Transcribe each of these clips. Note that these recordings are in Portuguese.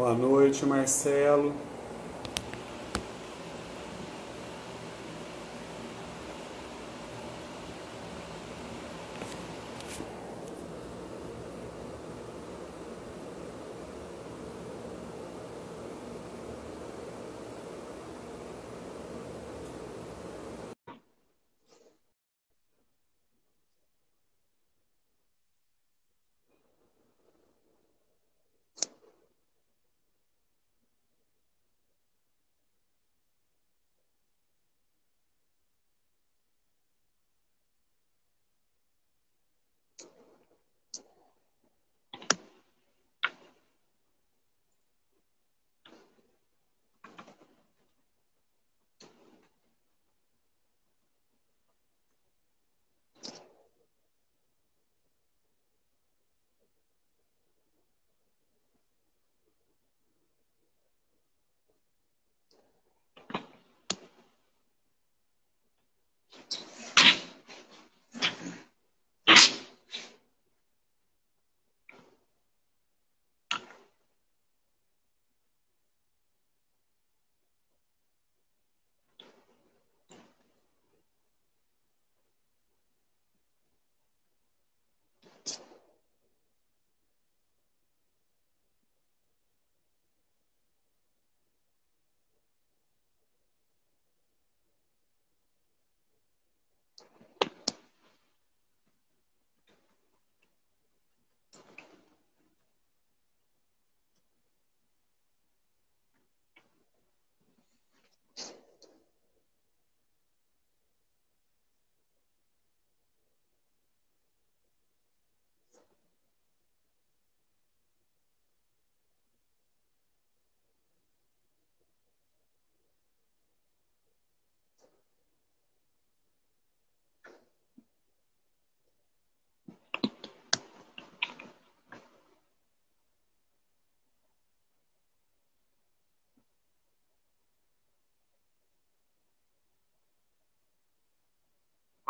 Boa noite, Marcelo.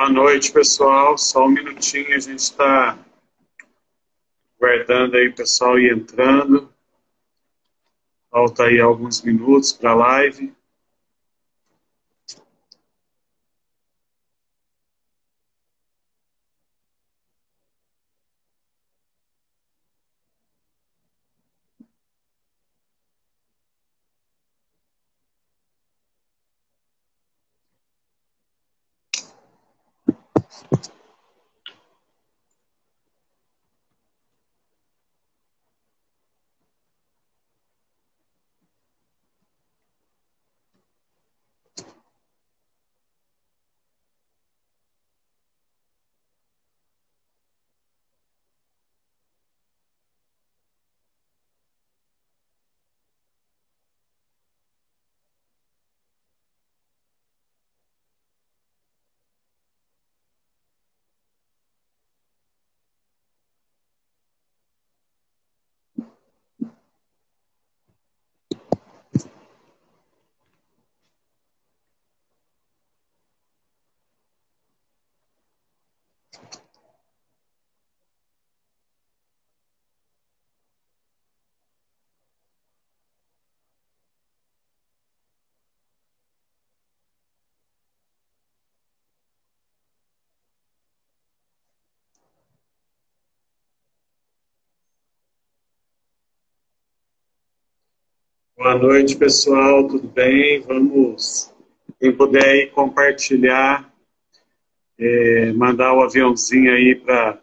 Boa noite, pessoal. Só um minutinho, a gente está guardando aí o pessoal ir entrando. Falta aí alguns minutos para a live. Boa noite, pessoal. Tudo bem? Vamos, quem puder aí compartilhar, mandar o aviãozinho aí para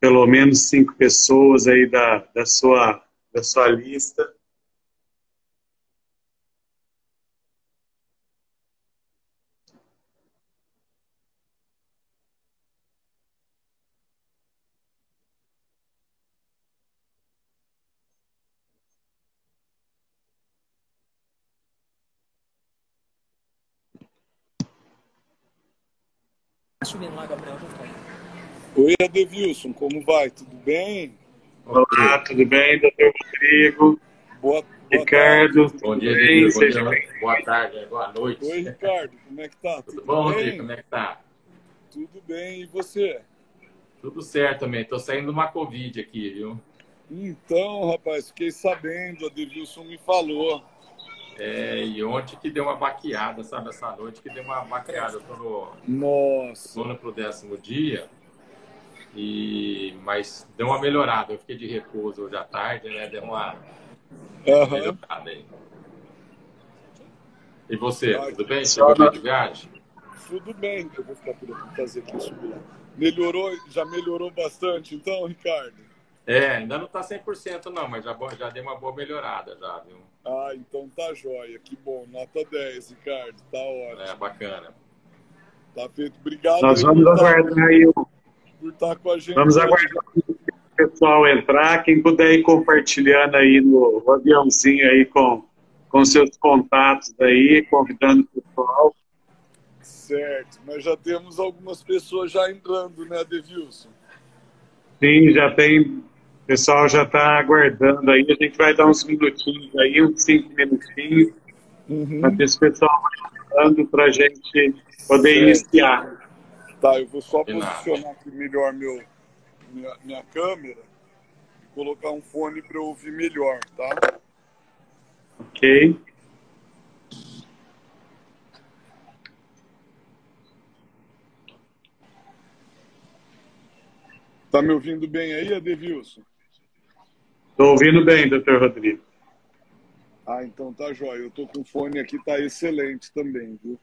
pelo menos 5 pessoas aí da sua lista. Oi, Adevilson, como vai? Tudo bem? Olá, tudo bem, doutor Rodrigo? Boa Ricardo, tarde. Bom tudo dia, bem? Bom Seja dia, bem-vindo. boa tarde, boa noite. Oi, Ricardo, como é que tá? Tudo bom, Rodrigo? bem? Como é que tá? Tudo bem, e você? Tudo certo também. Tô saindo de uma Covid aqui, viu? Então, rapaz, fiquei sabendo, a Devilson me falou. E ontem que deu uma baqueada, sabe? Essa noite que deu uma baqueada. Eu tô Nossa. no pro 10º dia, mas deu uma melhorada. Eu fiquei de repouso hoje à tarde, né? Deu uma melhorada aí. E você, tudo bem? Chegou bem de viagem? Tudo bem. Eu vou ficar por aqui, fazer aqui, subir lá. Melhorou, já melhorou bastante, então, Ricardo? Ainda não tá 100% não, mas já deu uma boa melhorada já, viu? Então tá jóia. Que bom. Nota 10, Ricardo. Tá ótimo. Bacana. Tá feito. Obrigado. Nós vamos aguardar aí por estar com a gente. Vamos aguardar o pessoal entrar. Quem puder ir compartilhando aí no aviãozinho aí com seus contatos aí, convidando o pessoal. Certo, mas já temos algumas pessoas já entrando, né, Devilson? Sim, já tem. O pessoal já está aguardando aí. A gente vai dar uns minutinhos aí, uns 5 minutinhos, para ter esse pessoal entrando para a gente poder iniciar. Tá, eu vou só posicionar aqui melhor minha câmera e colocar um fone para eu ouvir melhor, tá? Ok. Tá me ouvindo bem aí, Adevilson? Estou ouvindo bem, doutor Rodrigo. Então tá jóia. Eu tô com o fone aqui, tá excelente também, viu?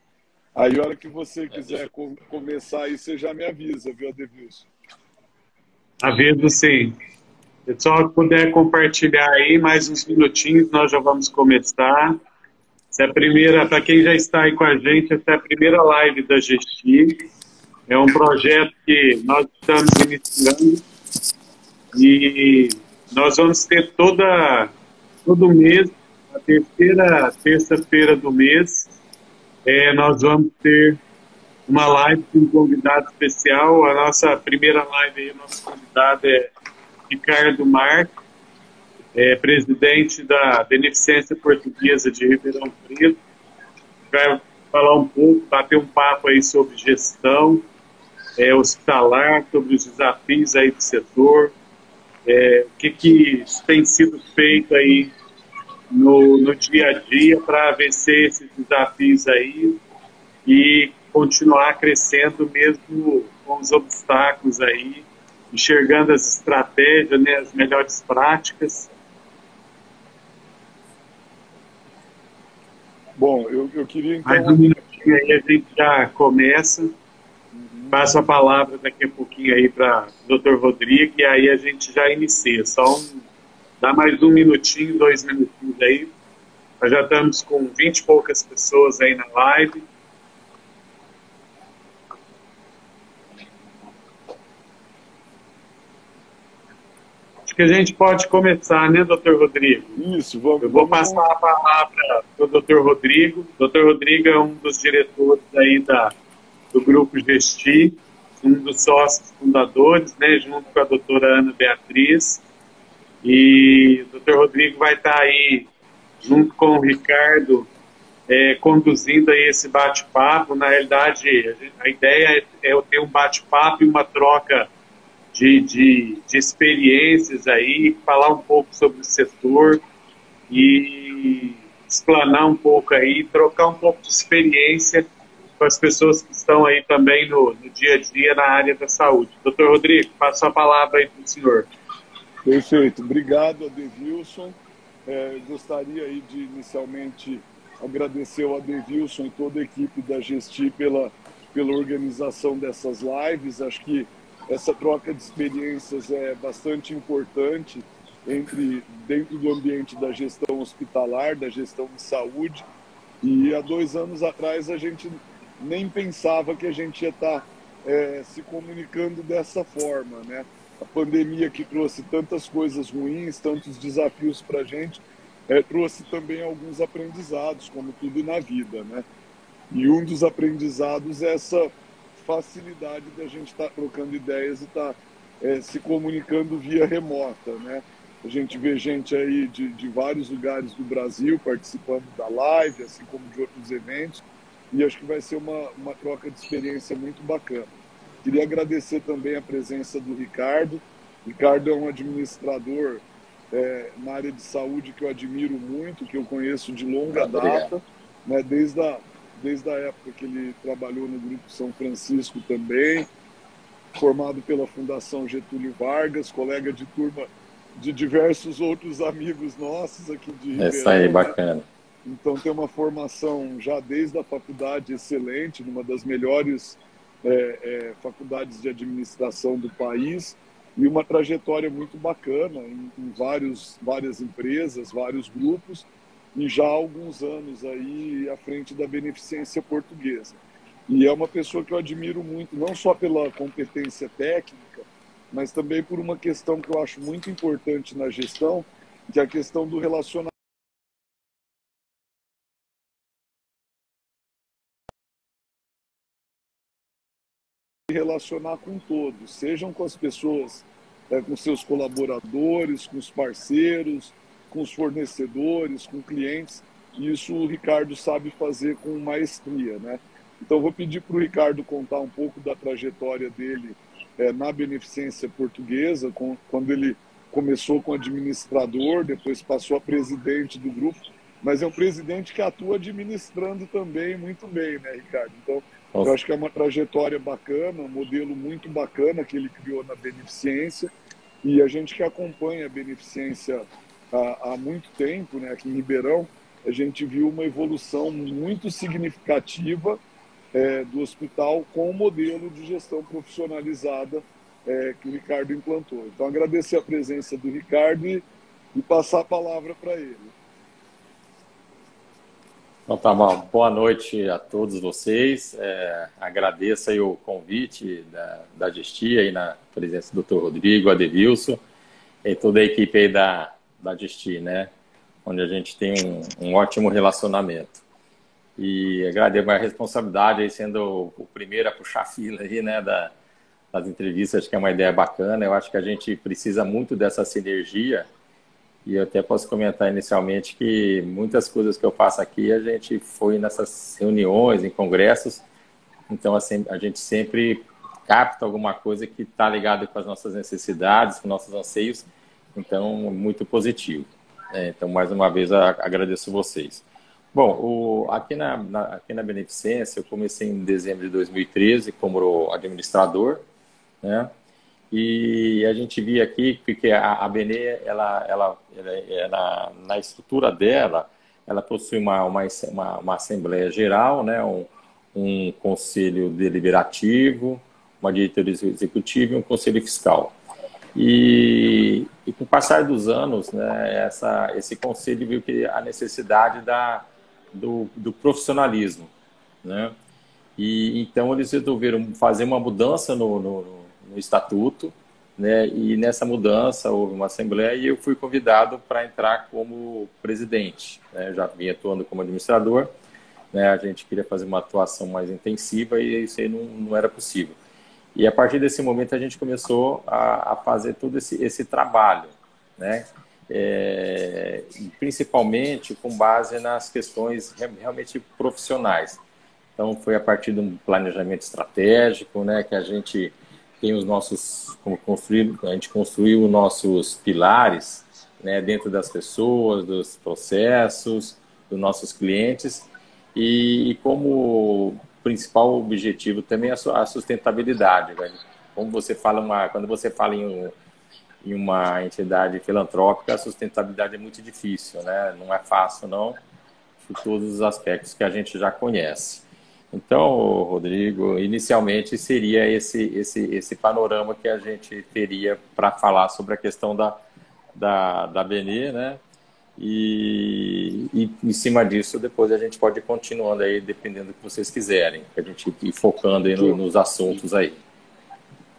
Aí, a hora que você quiser começar aí, você já me avisa, viu, Adevilson? Aviso sim. Pessoal, que puder compartilhar aí, mais uns minutinhos, nós já vamos começar. Essa é a primeira, para quem já está aí com a gente, essa é a primeira live da Gesti. É um projeto que nós estamos iniciando e nós vamos ter todo mês, a terceira terça-feira do mês, nós vamos ter uma live com um convidado especial. A nossa primeira live aí, o nosso convidado é Ricardo Marques, presidente da Beneficência Portuguesa de Ribeirão Preto. Vai falar um pouco, bater um papo aí sobre gestão hospitalar, sobre os desafios aí do setor, o que tem sido feito aí no dia a dia para vencer esses desafios aí e continuar crescendo mesmo com os obstáculos aí, enxergando as estratégias, né, as melhores práticas. Bom, eu queria então... Mais um minutinho aí a gente já começa. Passo a palavra daqui a pouquinho aí para o Dr. Rodrigo e aí a gente já inicia. Dá mais um minutinho, 2 minutinhos aí. Nós já estamos com 20 e poucas pessoas aí na live. Acho que a gente pode começar, né, Dr. Rodrigo? Isso, vamos. Eu vou passar a palavra para o Dr. Rodrigo. O Dr. Rodrigo é um dos diretores aí do Grupo Gesti, um dos sócios fundadores, né, junto com a doutora Ana Beatriz. E o Dr. Rodrigo vai estar aí, junto com o Ricardo, conduzindo aí esse bate-papo. Na realidade, a ideia é ter um bate-papo e uma troca de experiências aí, falar um pouco sobre o setor e explanar um pouco aí, trocar um pouco de experiência com as pessoas que estão aí também no dia a dia na área da saúde. Doutor Rodrigo, passo a palavra aí para o senhor. Perfeito. Obrigado, Adevilson. Gostaria aí de inicialmente agradecer ao Adevilson e toda a equipe da Gesti pela organização dessas lives. Acho que essa troca de experiências é bastante importante dentro do ambiente da gestão hospitalar, da gestão de saúde. E há 2 anos atrás a gente nem pensava que a gente ia estar se comunicando dessa forma, né? A pandemia que trouxe tantas coisas ruins, tantos desafios para a gente, trouxe também alguns aprendizados, como tudo na vida, né? E um dos aprendizados é essa facilidade da gente estar trocando ideias e estar se comunicando via remota, né? A gente vê gente aí de vários lugares do Brasil participando da live, assim como de outros eventos, e acho que vai ser uma troca de experiência muito bacana. Queria agradecer também a presença do Ricardo. Ricardo é um administrador na área de saúde que eu admiro muito, que eu conheço de longa data, né, desde a época que ele trabalhou no Grupo São Francisco também, formado pela Fundação Getúlio Vargas, colega de turma de diversos outros amigos nossos aqui de Ribeirão. Isso aí, bacana. Então tem uma formação já desde a faculdade excelente, numa das melhores faculdades de administração do país, e uma trajetória muito bacana em várias empresas, vários grupos, e já há alguns anos aí à frente da Beneficência Portuguesa. E é uma pessoa que eu admiro muito, não só pela competência técnica, mas também por uma questão que eu acho muito importante na gestão, que é a questão do relacionamento. Relacionar com todos, sejam com as pessoas, com seus colaboradores, com os parceiros, com os fornecedores, com clientes. E isso o Ricardo sabe fazer com maestria, né? Então vou pedir para o Ricardo contar um pouco da trajetória dele na Beneficência Portuguesa, quando ele começou com administrador, depois passou a presidente do grupo, mas é um presidente que atua administrando também muito bem, né, Ricardo? Então eu acho que é uma trajetória bacana, um modelo muito bacana que ele criou na Beneficência, e a gente que acompanha a Beneficência há muito tempo, né, aqui em Ribeirão, a gente viu uma evolução muito significativa do hospital com o modelo de gestão profissionalizada que o Ricardo implantou. Então, agradecer a presença do Ricardo e passar a palavra para ele. Então, tá bom. Boa noite a todos vocês. Agradeço aí o convite da Gesti, aí na presença do Dr. Rodrigo, Adevilson, e toda a equipe aí da Gesti, né? Onde a gente tem um ótimo relacionamento. E agradeço a responsabilidade aí, sendo o primeiro a puxar a fila aí, né, das entrevistas. Acho que é uma ideia bacana. Eu acho que a gente precisa muito dessa sinergia. E eu até posso comentar inicialmente que muitas coisas que eu faço aqui, a gente foi nessas reuniões, em congressos, então assim, a gente sempre capta alguma coisa que está ligada com as nossas necessidades, com nossos anseios, então muito positivo. Então, mais uma vez, agradeço vocês. Bom, aqui na Beneficência, eu comecei em dezembro de 2013 como administrador, né? E a gente via aqui que a Benê, ela na estrutura dela, ela possui uma Assembleia Geral, né? Um Conselho Deliberativo, uma Diretoria Executiva e um Conselho Fiscal. E com o passar dos anos, né, esse conselho viu que a necessidade do profissionalismo, né? E então eles resolveram fazer uma mudança no estatuto, né? E nessa mudança houve uma assembleia e eu fui convidado para entrar como presidente, né? Eu já vinha atuando como administrador, né? A gente queria fazer uma atuação mais intensiva e isso aí não era possível. E a partir desse momento a gente começou a fazer todo esse trabalho, né? Principalmente com base nas questões realmente profissionais. Então foi a partir de um planejamento estratégico, né, que a gente tem os nossos, a gente construiu os nossos pilares, né, dentro das pessoas, dos processos, dos nossos clientes, e como principal objetivo também a sustentabilidade, velho. Como você fala, quando você fala em uma entidade filantrópica, a sustentabilidade é muito difícil, né? Não é fácil, não, por todos os aspectos que a gente já conhece. Então, Rodrigo, inicialmente seria esse panorama que a gente teria para falar sobre a questão da Benê, né? E em cima disso, depois a gente pode ir continuando aí, dependendo do que vocês quiserem, que a gente ir focando aí nos assuntos aí.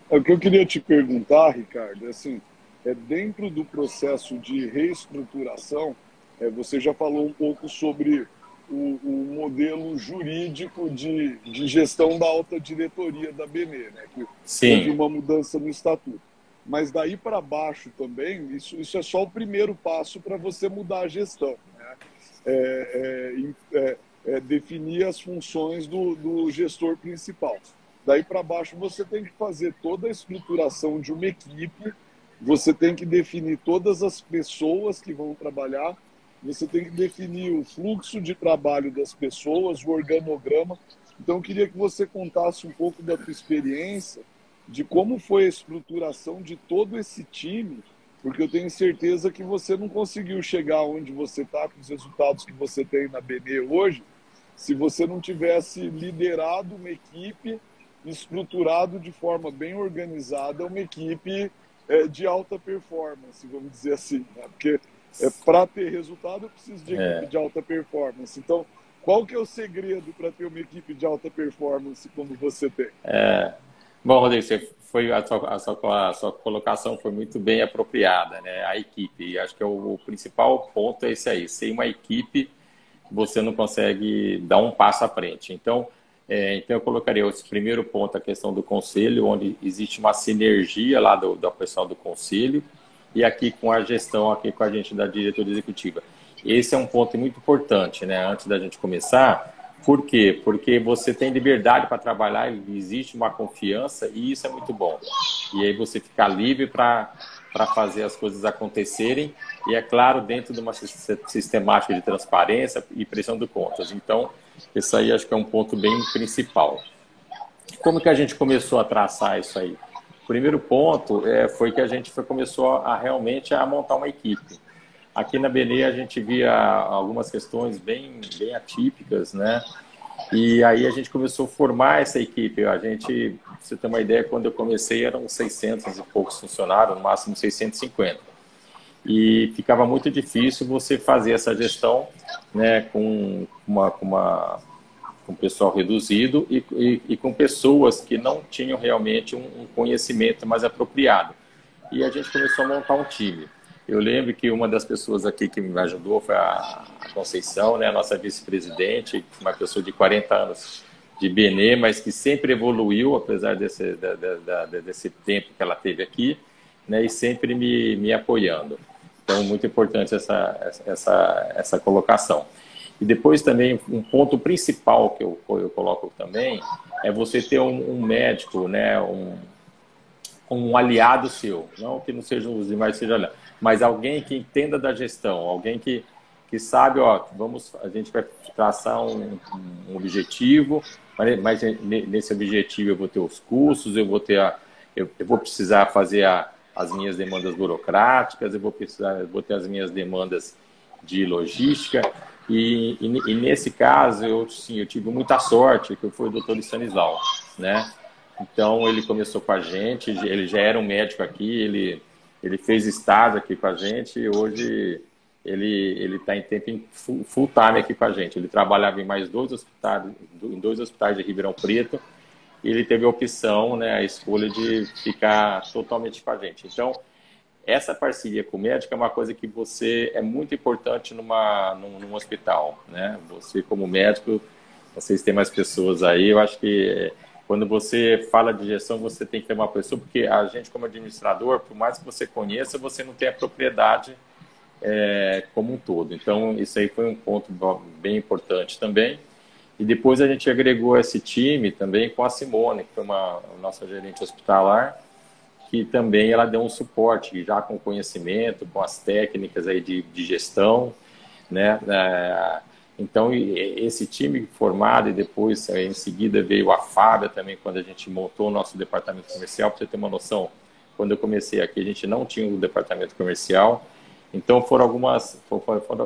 O que eu queria te perguntar, Ricardo, assim, dentro do processo de reestruturação, você já falou um pouco sobre o modelo jurídico de gestão da alta diretoria da Benê, né? Que houve uma mudança no estatuto. Mas daí para baixo também, isso é só o primeiro passo para você mudar a gestão, né? Definir as funções do gestor principal. Daí para baixo você tem que fazer toda a estruturação de uma equipe você tem que definir todas as pessoas que vão trabalhar, você tem que definir o fluxo de trabalho das pessoas, o organograma. Então, eu queria que você contasse um pouco da tua experiência, de como foi a estruturação de todo esse time, porque eu tenho certeza que você não conseguiu chegar onde você está, com os resultados que você tem na BN hoje, se você não tivesse liderado uma equipe, estruturado de forma bem organizada, uma equipe de alta performance, vamos dizer assim, né? Porque para ter resultado eu preciso de equipe de alta performance. Então, qual que é o segredo para ter uma equipe de alta performance como você tem? Bom, Rodrigo, a sua colocação foi muito bem apropriada, né? A equipe, e acho que o principal ponto é esse aí, sem uma equipe você não consegue dar um passo à frente. Então eu colocaria esse primeiro ponto, a questão do conselho, onde existe uma sinergia lá do pessoal do conselho e aqui com a gestão, aqui com a gente da diretoria executiva. Esse é um ponto muito importante, né? Antes da gente começar. Por quê? Porque você tem liberdade para trabalhar, existe uma confiança e isso é muito bom. E aí você fica livre para fazer as coisas acontecerem e, é claro, dentro de uma sistemática de transparência e pressão de contas. Então, isso aí acho que é um ponto bem principal. Como que a gente começou a traçar isso aí? O primeiro ponto foi que a gente começou realmente a montar uma equipe. Aqui na BN a gente via algumas questões bem atípicas, né? E aí a gente começou a formar essa equipe. A gente, pra você ter uma ideia, quando eu comecei eram 600 e poucos funcionários, no máximo 650. E ficava muito difícil você fazer essa gestão, né, com um pessoal reduzido e com pessoas que não tinham realmente um conhecimento mais apropriado. E a gente começou a montar um time. Eu lembro que uma das pessoas aqui que me ajudou foi a Conceição, né, a nossa vice-presidente, uma pessoa de 40 anos de BN, mas que sempre evoluiu, apesar desse tempo que ela teve aqui, né, e sempre me apoiando. Então, muito importante essa colocação. E depois também, um ponto principal que eu coloco também, é você ter um médico, né, um aliado seu, não que não sejam os demais, mas alguém que entenda da gestão, alguém que sabe, ó, a gente vai traçar um objetivo, mas nesse objetivo eu vou ter os custos, eu vou precisar fazer as minhas demandas burocráticas, eu vou ter as minhas demandas de logística, e nesse caso eu tive muita sorte, que foi o doutor Stanislau, né? Então ele começou com a gente, ele já era um médico aqui, ele fez estágio aqui com a gente e hoje ele está em tempo full time aqui com a gente. Ele trabalhava em mais dois hospitais de Ribeirão Preto e ele teve a opção, né, a escolha de ficar totalmente com a gente. Então, essa parceria com o médico é uma coisa que é muito importante num hospital, né? Você, como médico, vocês têm mais pessoas aí, eu acho que quando você fala de gestão, você tem que ter uma pessoa, porque a gente, como administrador, por mais que você conheça, você não tem a propriedade como um todo. Então, isso aí foi um ponto bem importante também. E depois a gente agregou esse time também com a Simone, que foi a nossa gerente hospitalar, que também ela deu um suporte, já com conhecimento, com as técnicas aí de gestão, né? Então, esse time formado e depois, em seguida, veio a Fábia também, quando a gente montou o nosso departamento comercial. Para você ter uma noção, quando eu comecei aqui, a gente não tinha um departamento comercial. Então, foram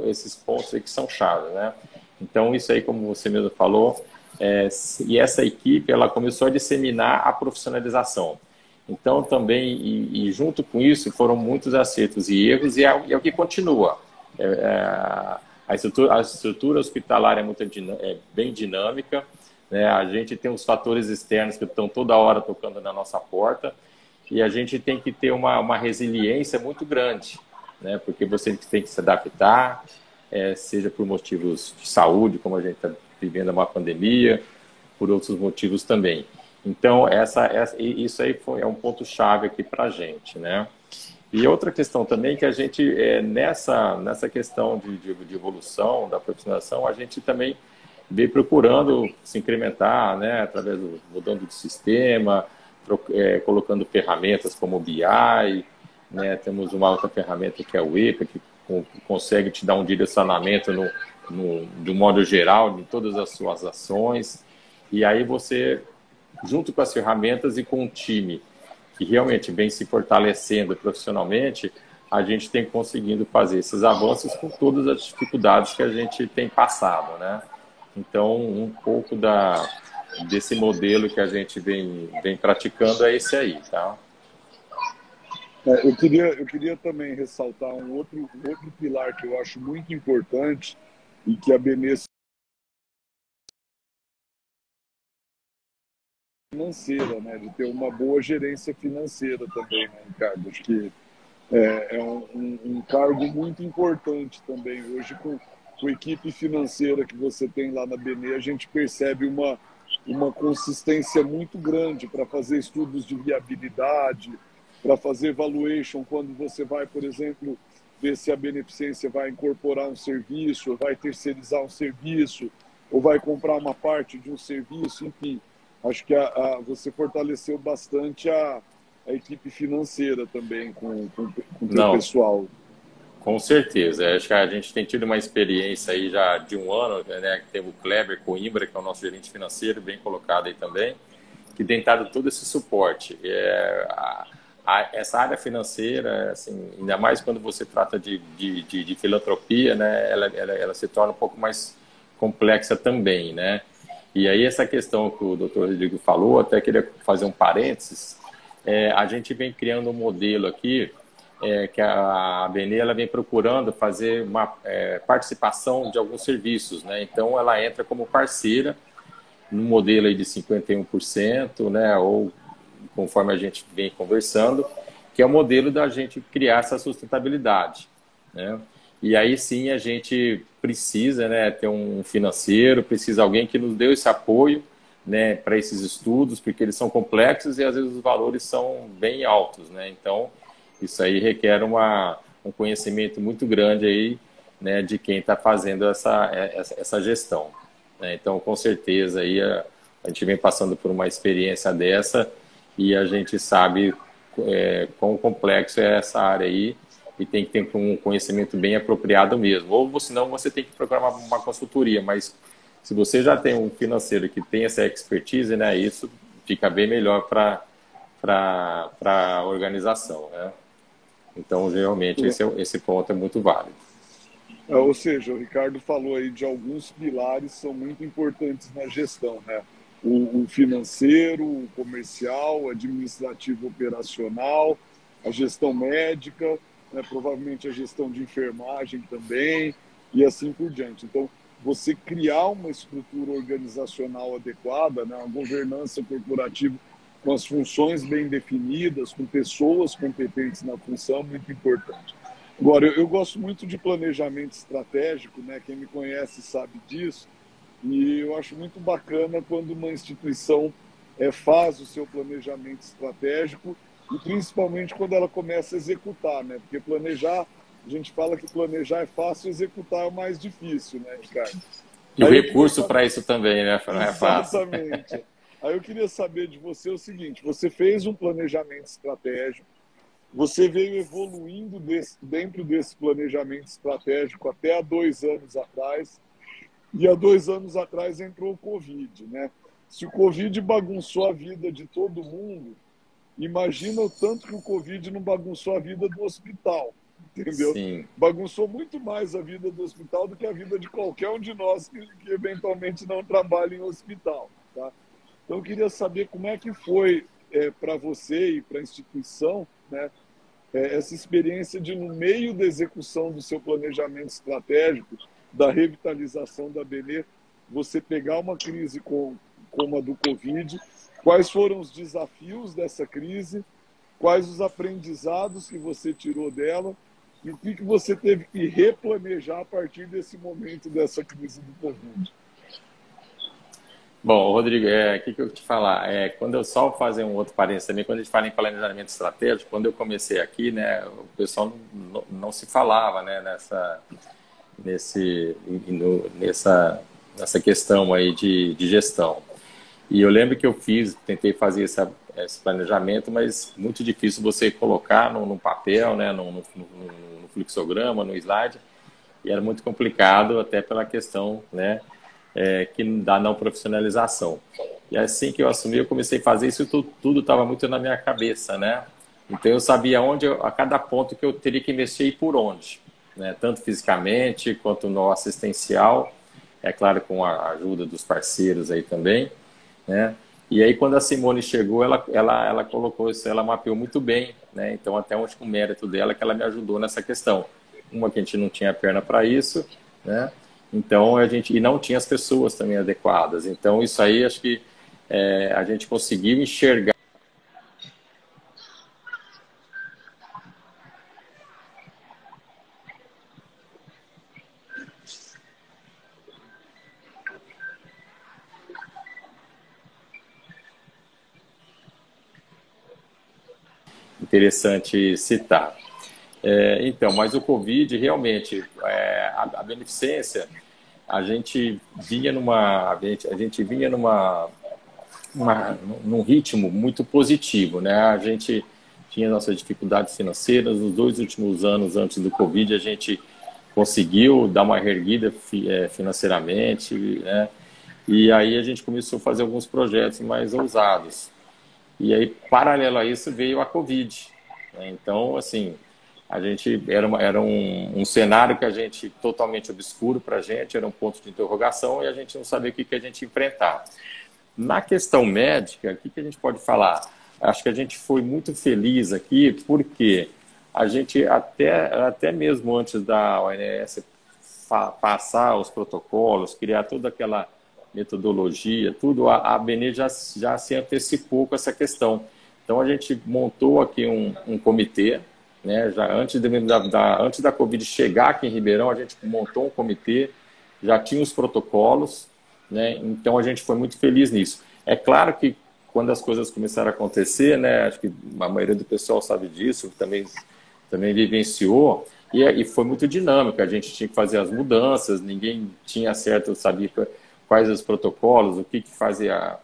esses pontos aí que são chave, né? Então, isso aí, como você mesmo falou, e essa equipe, ela começou a disseminar a profissionalização. Então, também, e junto com isso, foram muitos acertos e erros, e é o que continua. A estrutura hospitalar é bem dinâmica, né? A gente tem os fatores externos que estão toda hora tocando na nossa porta e a gente tem que ter uma resiliência muito grande, né? Porque você tem que se adaptar, seja por motivos de saúde, como a gente está vivendo uma pandemia, por outros motivos também. Então, isso aí é um ponto-chave aqui para a gente, né? E outra questão também que a gente, nessa questão de evolução, da profissionalização, a gente também veio procurando se incrementar, né, através mudando de sistema, colocando ferramentas como o BI, né? Temos uma outra ferramenta que é o EPA, que consegue te dar um direcionamento de um modo geral de todas as suas ações. E aí você, junto com as ferramentas e com um time que realmente vem se fortalecendo profissionalmente, a gente tem conseguido fazer esses avanços com todas as dificuldades que a gente tem passado, né? Então, um pouco desse modelo que a gente vem praticando é esse aí, tá? Eu queria também ressaltar um outro pilar que eu acho muito importante e que a Benê financeira, né? De ter uma boa gerência financeira também, né, Ricardo? Acho que é um cargo muito importante também. Hoje, com a equipe financeira que você tem lá na Benê, a gente percebe uma consistência muito grande para fazer estudos de viabilidade, para fazer valuation, quando você vai, por exemplo, ver se a beneficência vai incorporar um serviço, ou vai terceirizar um serviço, ou vai comprar uma parte de um serviço, enfim. Acho que você fortaleceu bastante a equipe financeira também com o teu pessoal. Com certeza. Acho que a gente tem tido uma experiência aí já de um ano, né? Que teve o Kleber Coimbra, que é o nosso gerente financeiro, bem colocado aí também, que tem dado todo esse suporte. Essa área financeira, assim, ainda mais quando você trata de filantropia, né? Ela se torna um pouco mais complexa também, né? E aí essa questão que o Dr. Rodrigo falou, até queria fazer um parênteses, a gente vem criando um modelo aqui, que a Benê ela vem procurando fazer uma participação de alguns serviços, né? Então ela entra como parceira no modelo aí de 51%, né? Ou conforme a gente vem conversando, que é o modelo da gente criar essa sustentabilidade, né? E aí sim a gente precisa, né, ter um financeiro, precisa alguém que nos dê esse apoio, né, para esses estudos, porque eles são complexos e às vezes os valores são bem altos, né? Então isso aí requer um conhecimento muito grande aí, né, de quem está fazendo essa gestão, né? Então com certeza aí a gente vem passando por uma experiência dessa e a gente sabe quão complexo é essa área aí. E tem que ter um conhecimento bem apropriado mesmo. Ou senão você tem que procurar uma consultoria, mas se você já tem um financeiro que tem essa expertise, né, isso fica bem melhor para a organização, né? Então, realmente, esse ponto é muito válido. Ou seja, o Ricardo falou aí de alguns pilares que são muito importantes na gestão, né? O financeiro, o comercial, o administrativo operacional, a gestão médica, né, provavelmente a gestão de enfermagem também, e assim por diante. Então, você criar uma estrutura organizacional adequada, né, uma governança corporativa com as funções bem definidas, com pessoas competentes na função, é muito importante. Agora, eu gosto muito de planejamento estratégico, né, quem me conhece sabe disso, e eu acho muito bacana quando uma instituição faz o seu planejamento estratégico e principalmente quando ela começa a executar, né? Porque planejar, a gente fala que planejar é fácil, executar é o mais difícil, né, Ricardo? E o recurso para isso também, né? Não é fácil. Exatamente. Aí eu queria saber de você o seguinte, você fez um planejamento estratégico, você veio evoluindo dentro desse planejamento estratégico até há 2 anos atrás, e há 2 anos atrás entrou o Covid, né? Se o Covid bagunçou a vida de todo mundo, imagina o tanto que o Covid não bagunçou a vida do hospital, entendeu? Sim. Bagunçou muito mais a vida do hospital do que a vida de qualquer um de nós que eventualmente não trabalha em hospital, tá? Então eu queria saber como é que foi para você e para a instituição, né, essa experiência de, no meio da execução do seu planejamento estratégico, da revitalização da Benê, você pegar uma crise como a do Covid. Quais foram os desafios dessa crise? Quais os aprendizados que você tirou dela? E o que você teve que replanejar a partir desse momento dessa crise do Covid? Bom, Rodrigo, o que eu te falar? Quando eu só fazer um outro parênteses também, quando a gente fala em planejamento estratégico, quando eu comecei aqui, né, o pessoal não se falava, né, nessa questão aí de gestão. E eu lembro que tentei fazer esse planejamento, mas muito difícil você colocar no papel, né, no fluxograma, no slide, e era muito complicado até pela questão, né, da não profissionalização. E assim que eu assumi, eu comecei a fazer isso, tudo estava muito na minha cabeça, né? Então eu sabia a cada ponto que eu teria que investir e por onde, né? Tanto fisicamente quanto no assistencial, é claro, com a ajuda dos parceiros aí também, né? E aí quando a Simone chegou, ela colocou isso, ela mapeou muito bem, né? Então até acho que o mérito dela é que ela me ajudou nessa questão. Uma que a gente não tinha perna para isso, né? Então e não tinha as pessoas também adequadas. Então isso aí acho que a gente conseguiu enxergar. Interessante citar. Então, mas o Covid realmente, a beneficência, a gente vinha num ritmo muito positivo, né? A gente tinha nossas dificuldades financeiras. Nos 2 últimos anos antes do Covid, a gente conseguiu dar uma reerguida financeiramente, né? E aí a gente começou a fazer alguns projetos mais ousados. E aí, paralelo a isso, veio a Covid, né? Então, assim, a gente era um cenário que a gente totalmente obscuro para a gente, era um ponto de interrogação e a gente não sabia o que a gente ia enfrentar. Na questão médica, o que a gente pode falar? Acho que a gente foi muito feliz aqui, porque a gente, até mesmo antes da ONS passar os protocolos, criar toda aquela metodologia, tudo, a ABNE já se antecipou com essa questão. Então, a gente montou aqui um comitê, né? Já antes da Covid chegar aqui em Ribeirão, a gente montou um comitê, já tinha os protocolos, né? Então, a gente foi muito feliz nisso. É claro que quando as coisas começaram a acontecer, né? Acho que a maioria do pessoal sabe disso, também vivenciou, e foi muito dinâmico. A gente tinha que fazer as mudanças, ninguém tinha certo, sabia quais os protocolos, o que fazia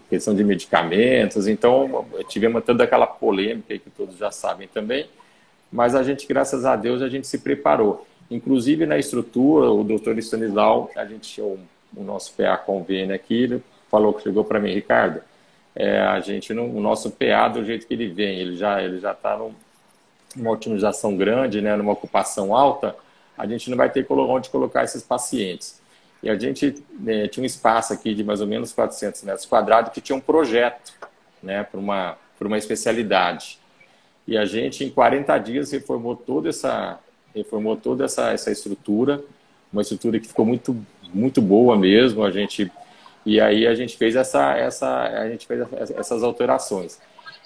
questão de medicamentos. Então, tivemos toda aquela polêmica aí que todos já sabem também, mas a gente, graças a Deus, a gente se preparou. Inclusive, na estrutura, o doutor Stanislau, a gente tinha o nosso PA convênio aqui, ele chegou para mim, Ricardo, o nosso PA, do jeito que ele vem, ele já está numa otimização grande, né, numa ocupação alta, a gente não vai ter onde colocar esses pacientes. E a gente tinha um espaço aqui de mais ou menos 400 metros quadrados que tinha um projeto, né, para uma especialidade. E a gente, em 40 dias, reformou toda essa estrutura, uma estrutura que ficou muito, muito boa mesmo. E aí a gente fez essas alterações.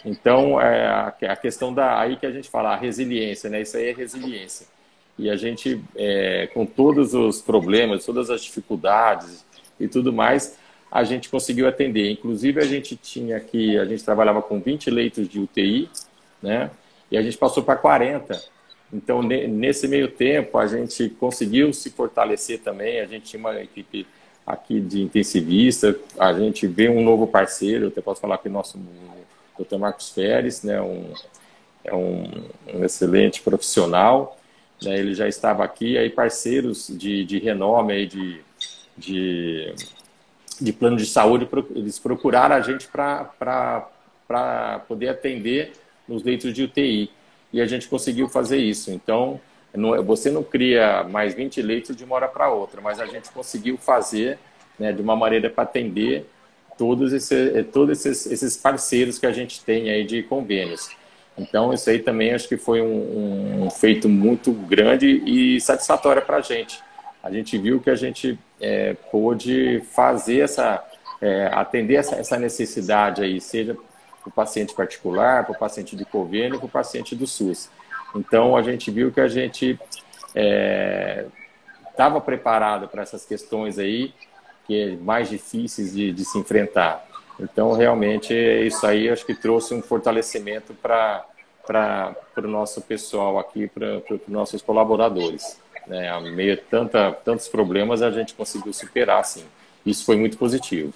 Então, a questão aí que a gente fala, a resiliência, né? Isso aí é resiliência. E a gente, com todos os problemas, todas as dificuldades e tudo mais, a gente conseguiu atender. Inclusive, a gente trabalhava com 20 leitos de UTI, né? E a gente passou para 40. Então, nesse meio tempo, a gente conseguiu se fortalecer também. A gente tinha uma equipe aqui de intensivista, a gente vê um novo parceiro, eu até posso falar que o nosso Dr. Marcos Feres, né, um excelente profissional, né, ele já estava aqui, aí parceiros de renome, aí de plano de saúde, eles procuraram a gente para poder atender nos leitos de UTI, e a gente conseguiu fazer isso. Então, você não cria mais 20 leitos de uma hora para outra, mas a gente conseguiu fazer, né, de uma maneira para atender todos esses parceiros que a gente tem aí de convênios. Então, isso aí também acho que foi um feito muito grande e satisfatório para a gente. A gente viu que a gente pôde fazer atender essa necessidade aí, seja para o paciente particular, para o paciente de convênio, para o paciente do SUS. Então, a gente viu que a gente estava preparado para essas questões aí, que é mais difíceis de se enfrentar. Então, realmente, isso aí acho que trouxe um fortalecimento para o nosso pessoal aqui, para os nossos colaboradores, né? A meio de tantos problemas, a gente conseguiu superar, sim. Isso foi muito positivo.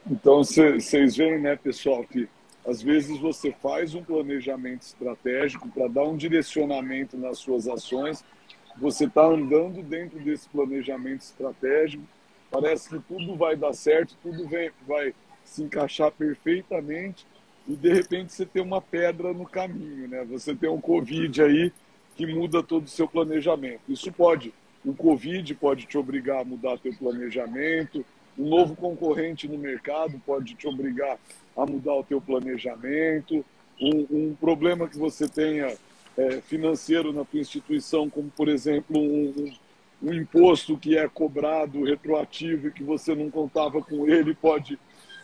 Então, vocês veem, né, pessoal, que às vezes você faz um planejamento estratégico para dar um direcionamento nas suas ações, você está andando dentro desse planejamento estratégico, parece que tudo vai dar certo, tudo vai se encaixar perfeitamente e, de repente, você tem uma pedra no caminho, né? Você tem um Covid aí que muda todo o seu planejamento. O Covid pode te obrigar a mudar teu planejamento, um novo concorrente no mercado pode te obrigar a mudar o teu planejamento, um problema que você tenha financeiro na tua instituição, como, por exemplo, um imposto que é cobrado retroativo e que você não contava com ele, pode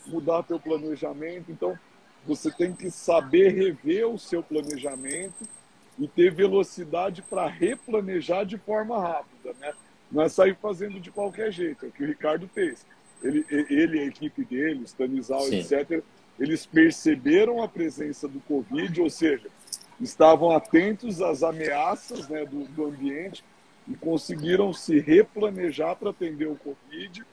mudar teu planejamento. Então, você tem que saber rever o seu planejamento e ter velocidade para replanejar de forma rápida, né? Não é sair fazendo de qualquer jeito, é o que o Ricardo fez. Ele a equipe dele, o Stanislau, Sim. etc., eles perceberam a presença do Covid, ou seja, estavam atentos às ameaças, né, do ambiente e conseguiram se replanejar para atender o Covid.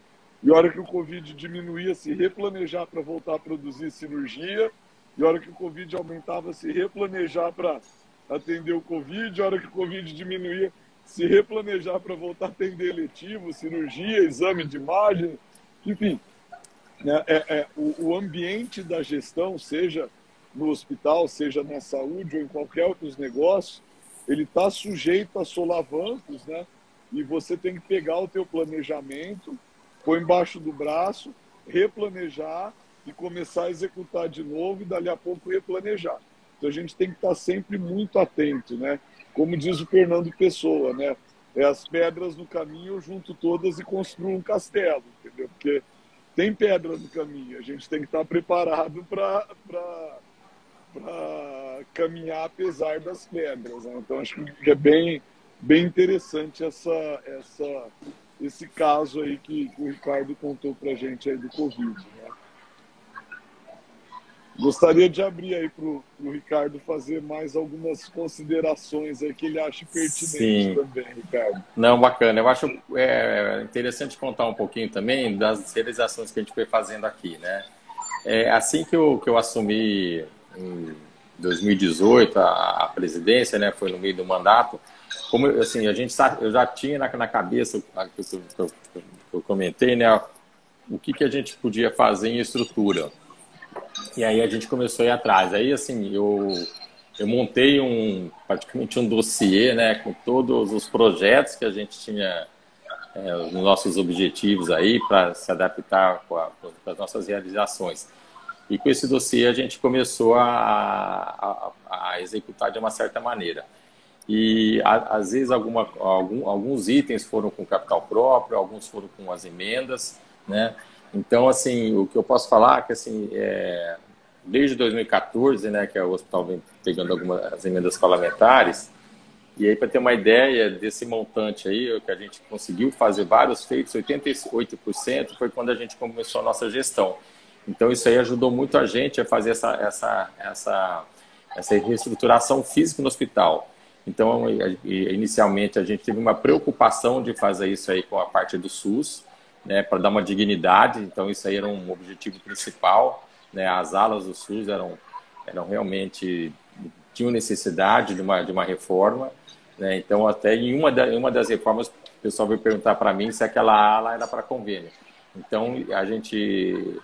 E a hora que o Covid diminuía, se replanejar para voltar a produzir cirurgia. E a hora que o Covid aumentava, se replanejar para atender o Covid. A hora que o Covid diminuía, se replanejar para voltar a atender eletivo, cirurgia, exame de imagem, enfim. O ambiente da gestão, seja no hospital, seja na saúde ou em qualquer outro negócio, ele está sujeito a solavancos, né? E você tem que pegar o teu planejamento, pôr embaixo do braço, replanejar e começar a executar de novo e dali a pouco replanejar. Então a gente tem que estar sempre muito atento, né? Como diz o Fernando Pessoa, né? As pedras no caminho eu junto todas e construo um castelo, entendeu? Porque tem pedra no caminho, a gente tem que estar preparado para caminhar apesar das pedras, né? Então acho que é bem interessante esse caso aí que o Ricardo contou para a gente aí do Covid, né? Gostaria de abrir aí para o Ricardo fazer mais algumas considerações aí que ele acha pertinentes também, Ricardo. Não, bacana. Eu acho interessante contar um pouquinho também das realizações que a gente foi fazendo aqui, né? Assim que eu assumi em 2018 a presidência, né? Foi no meio do mandato. Como assim, eu já tinha na cabeça eu comentei, né? O que a gente podia fazer em estrutura. E aí a gente começou a ir atrás. Aí, assim, eu montei praticamente um dossiê, né, com todos os projetos que a gente tinha, os nossos objetivos aí para se adaptar com as nossas realizações. E com esse dossiê a gente começou a executar de uma certa maneira. E às vezes alguns itens foram com capital próprio, alguns foram com as emendas, né? Então, assim, o que eu posso falar é que, assim, desde 2014, né, que o hospital vem pegando algumas emendas parlamentares, e aí, para ter uma ideia desse montante aí, que a gente conseguiu fazer vários feitos, 88% foi quando a gente começou a nossa gestão. Então, isso aí ajudou muito a gente a fazer essa reestruturação física no hospital. Então, inicialmente, a gente teve uma preocupação de fazer isso aí com a parte do SUS, né, para dar uma dignidade. Então, isso aí era um objetivo principal, né? As alas do SUS eram realmente, tinham necessidade de uma reforma, né? Então, até em uma das reformas, o pessoal veio perguntar para mim se aquela ala era para convênio. Então, a gente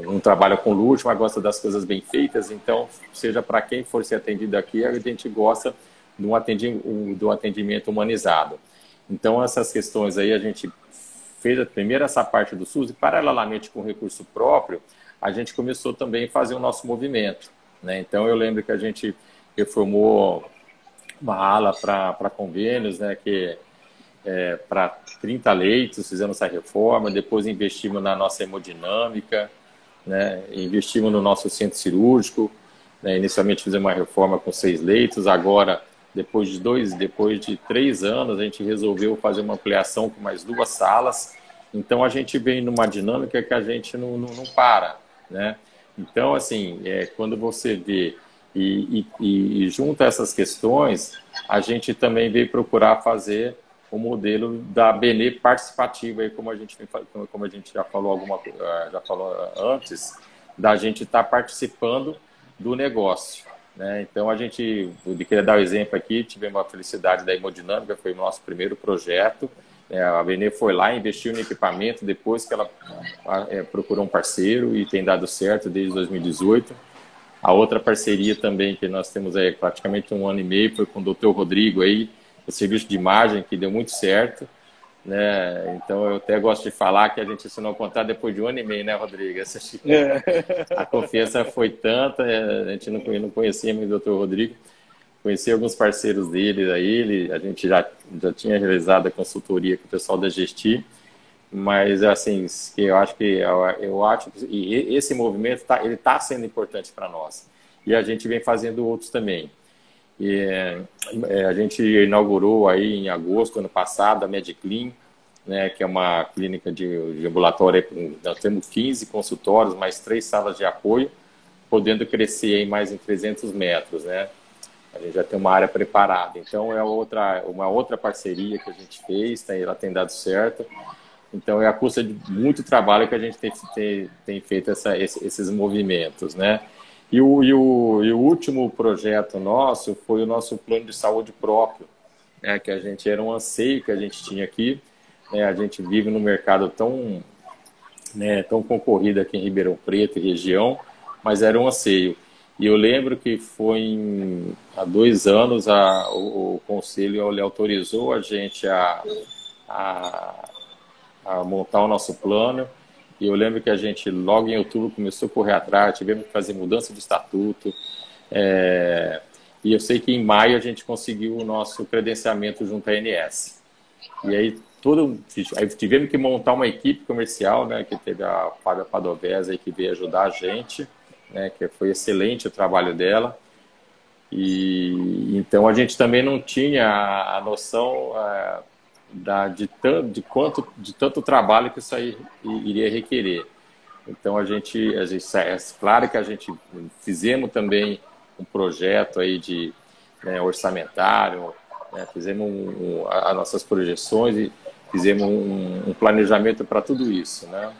não trabalha com luxo, mas gosta das coisas bem feitas. Então, seja para quem for ser atendido aqui, a gente gosta do atendimento humanizado. Então, essas questões aí a gente fez primeiro essa parte do SUS e, paralelamente com o recurso próprio, a gente começou também a fazer o nosso movimento, né? Então, eu lembro que a gente reformou uma ala para convênios, né, que para 30 leitos, fizemos essa reforma, depois investimos na nossa hemodinâmica, né, investimos no nosso centro cirúrgico, né, inicialmente fizemos uma reforma com 6 leitos, agora, depois de 3 anos, a gente resolveu fazer uma ampliação com mais 2 salas. Então, a gente vem numa dinâmica que a gente não para, né? Então, assim, quando você vê e junta essas questões, a gente também veio procurar fazer o modelo da BNE participativa, aí, como a gente já falou já falou antes, da gente estar participando do negócio, né? Então, eu queria dar o exemplo aqui, tivemos a felicidade da hemodinâmica, foi o nosso primeiro projeto, a BNE foi lá, investiu no equipamento, depois que ela procurou um parceiro e tem dado certo desde 2018. A outra parceria também que nós temos aí praticamente 1 ano e meio foi com o Dr. Rodrigo aí, o serviço de imagem, que deu muito certo, né? Então eu até gosto de falar que a gente assinou o contrato depois de 1 ano e meio, né, Rodrigo? A confiança foi tanta, a gente não conhecia muito o Dr. Rodrigo, conheci alguns parceiros dele aí, a gente já tinha realizado a consultoria com o pessoal da Gesti, mas assim, eu acho que esse movimento ele está sendo importante para nós, e a gente vem fazendo outros também. E, a gente inaugurou aí em agosto do ano passado a Mediclin, né, que é uma clínica de ambulatório. Nós temos 15 consultórios, mais 3 salas de apoio, podendo crescer aí mais em 300 metros, né? A gente já tem uma área preparada. Então, uma outra parceria que a gente fez, ela tem dado certo. Então, é a custa de muito trabalho que a gente tem feito esses movimentos, né? E o último projeto nosso foi o nosso plano de saúde próprio, né? Que era um anseio que a gente tinha aqui, né? A gente vive num mercado tão concorrido aqui em Ribeirão Preto e região, mas era um anseio. E eu lembro que há 2 anos o Conselho ele autorizou a gente a montar o nosso plano, e eu lembro que a gente logo em outubro começou a correr atrás, tivemos que fazer mudança de estatuto, e eu sei que em maio a gente conseguiu o nosso credenciamento junto à ANS. E aí tivemos que montar uma equipe comercial, né, que teve a Fábia Padovese aí, que veio ajudar a gente, né, que foi excelente o trabalho dela. E então a gente também não tinha a noção de tanto trabalho que isso aí iria requerer. Então claro que a gente fizemos também um projeto aí de orçamentário, né, fizemos as nossas projeções e fizemos um planejamento para tudo isso, né?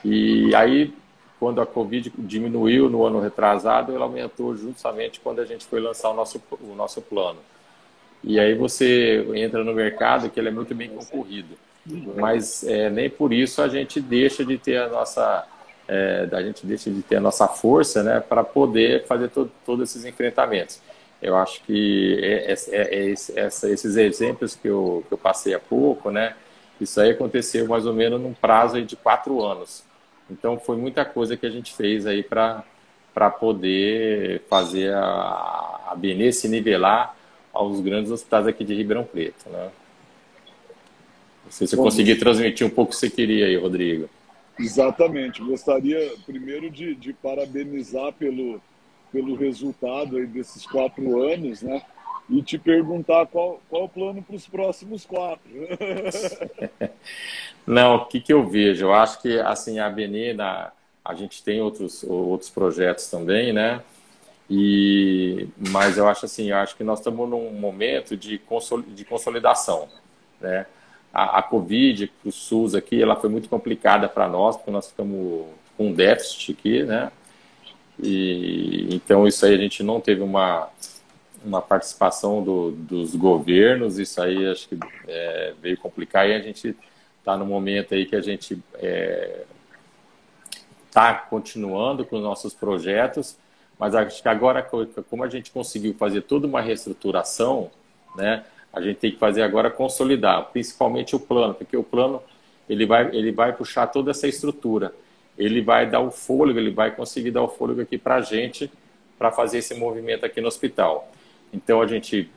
E aí, quando a Covid diminuiu no ano retrasado, ela aumentou justamente quando a gente foi lançar o nosso plano. E aí você entra no mercado que ele é muito bem concorrido, mas nem por isso a gente deixa de ter a nossa força, né, para poder fazer todos esses enfrentamentos. Eu acho que esses exemplos que eu passei há pouco, né, isso aí aconteceu mais ou menos num prazo aí de 4 anos. Então foi muita coisa que a gente fez aí para poder fazer a BNE se nivelar aos grandes hospitais aqui de Ribeirão Preto, né? Não sei se eu consegui transmitir um pouco o que você queria aí, Rodrigo. Exatamente. Gostaria primeiro de parabenizar pelo resultado aí desses 4 anos, né? E te perguntar qual o plano para os próximos 4. Não, o que eu vejo? Eu acho que assim, a BNE, a gente tem outros projetos também, né? Mas eu acho que nós estamos num momento de consolidação, né? A Covid, o SUS aqui, ela foi muito complicada para nós, porque nós ficamos com um déficit aqui, né? E então isso aí a gente não teve uma participação dos governos, isso aí acho que veio complicar, e a gente está no momento aí que a gente está continuando com os nossos projetos, mas acho que agora, como a gente conseguiu fazer toda uma reestruturação, né, a gente tem que fazer agora consolidar, principalmente o plano, porque o plano ele vai puxar toda essa estrutura, ele vai dar o fôlego, ele vai conseguir dar o fôlego aqui para a gente fazer esse movimento aqui no hospital. Então a gente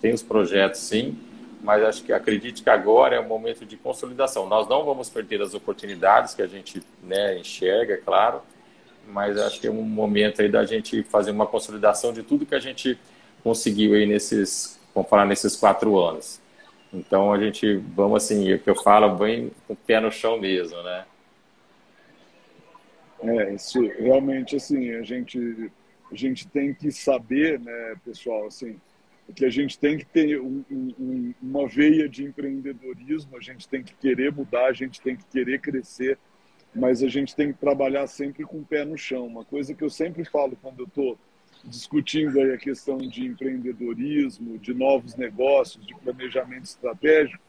tem os projetos, sim, mas acredito que agora é um momento de consolidação. Nós não vamos perder as oportunidades que a gente, né, enxerga, é claro, mas acho que é um momento aí da gente fazer uma consolidação de tudo que a gente conseguiu aí vamos falar, nesses 4 anos. Então a gente, vamos assim, o que eu falo, bem com o pé no chão mesmo, né? Isso realmente, assim, a gente tem que saber, né, pessoal, assim, que a gente tem que ter uma veia de empreendedorismo, a gente tem que querer mudar, a gente tem que querer crescer, mas a gente tem que trabalhar sempre com o pé no chão. Uma coisa que eu sempre falo quando eu estou discutindo aí a questão de empreendedorismo, de novos negócios, de planejamento estratégico,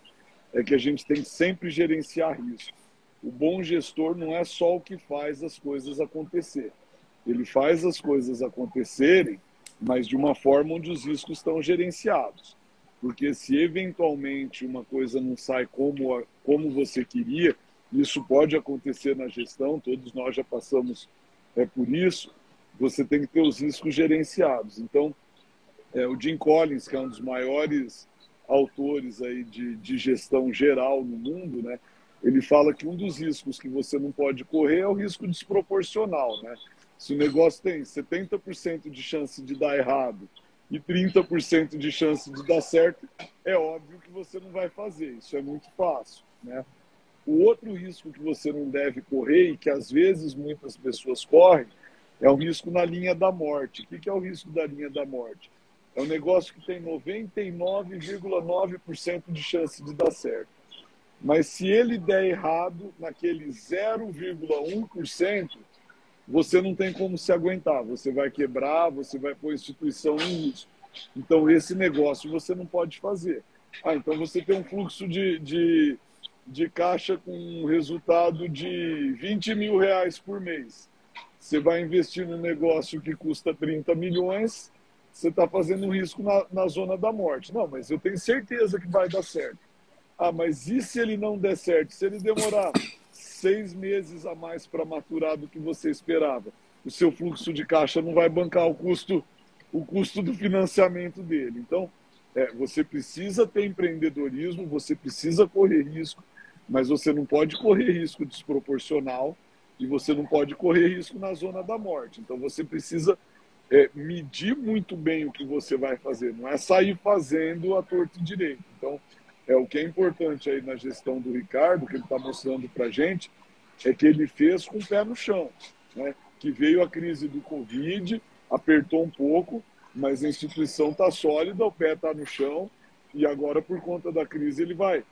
é que a gente tem que sempre gerenciar risco. O bom gestor não é só o que faz as coisas acontecer. Ele faz as coisas acontecerem, mas de uma forma onde os riscos estão gerenciados. Porque se eventualmente uma coisa não sai como você queria, isso pode acontecer na gestão, todos nós já passamos por isso, você tem que ter os riscos gerenciados. Então, o Jim Collins, que é um dos maiores autores aí de gestão geral no mundo, né, ele fala que um dos riscos que você não pode correr é o risco desproporcional, né? Se o negócio tem 70% de chance de dar errado e 30% de chance de dar certo, é óbvio que você não vai fazer. Isso é muito fácil, né? O outro risco que você não deve correr e que às vezes muitas pessoas correm é o risco na linha da morte. O que é o risco da linha da morte? É um negócio que tem 99,9% de chance de dar certo. Mas se ele der errado naquele 0,1%, você não tem como se aguentar. Você vai quebrar, você vai pôr a instituição em risco. Então, esse negócio você não pode fazer. Então você tem um fluxo de caixa com um resultado de 20 mil reais por mês. Você vai investir num negócio que custa 30 milhões, você está fazendo um risco na zona da morte. Não, mas eu tenho certeza que vai dar certo. Mas e se ele não der certo? Se ele demorar 6 meses a mais para maturar do que você esperava? O seu fluxo de caixa não vai bancar o custo do financiamento dele. Então, você precisa ter empreendedorismo, você precisa correr risco, mas você não pode correr risco desproporcional e você não pode correr risco na zona da morte. Então, você precisa medir muito bem o que você vai fazer, não é sair fazendo a torto e direito. Então, o que é importante aí na gestão do Ricardo, que ele está mostrando para a gente, é que ele fez com o pé no chão, né? Que veio a crise do Covid, apertou um pouco, mas a instituição está sólida, o pé está no chão, e agora, por conta da crise, ele vai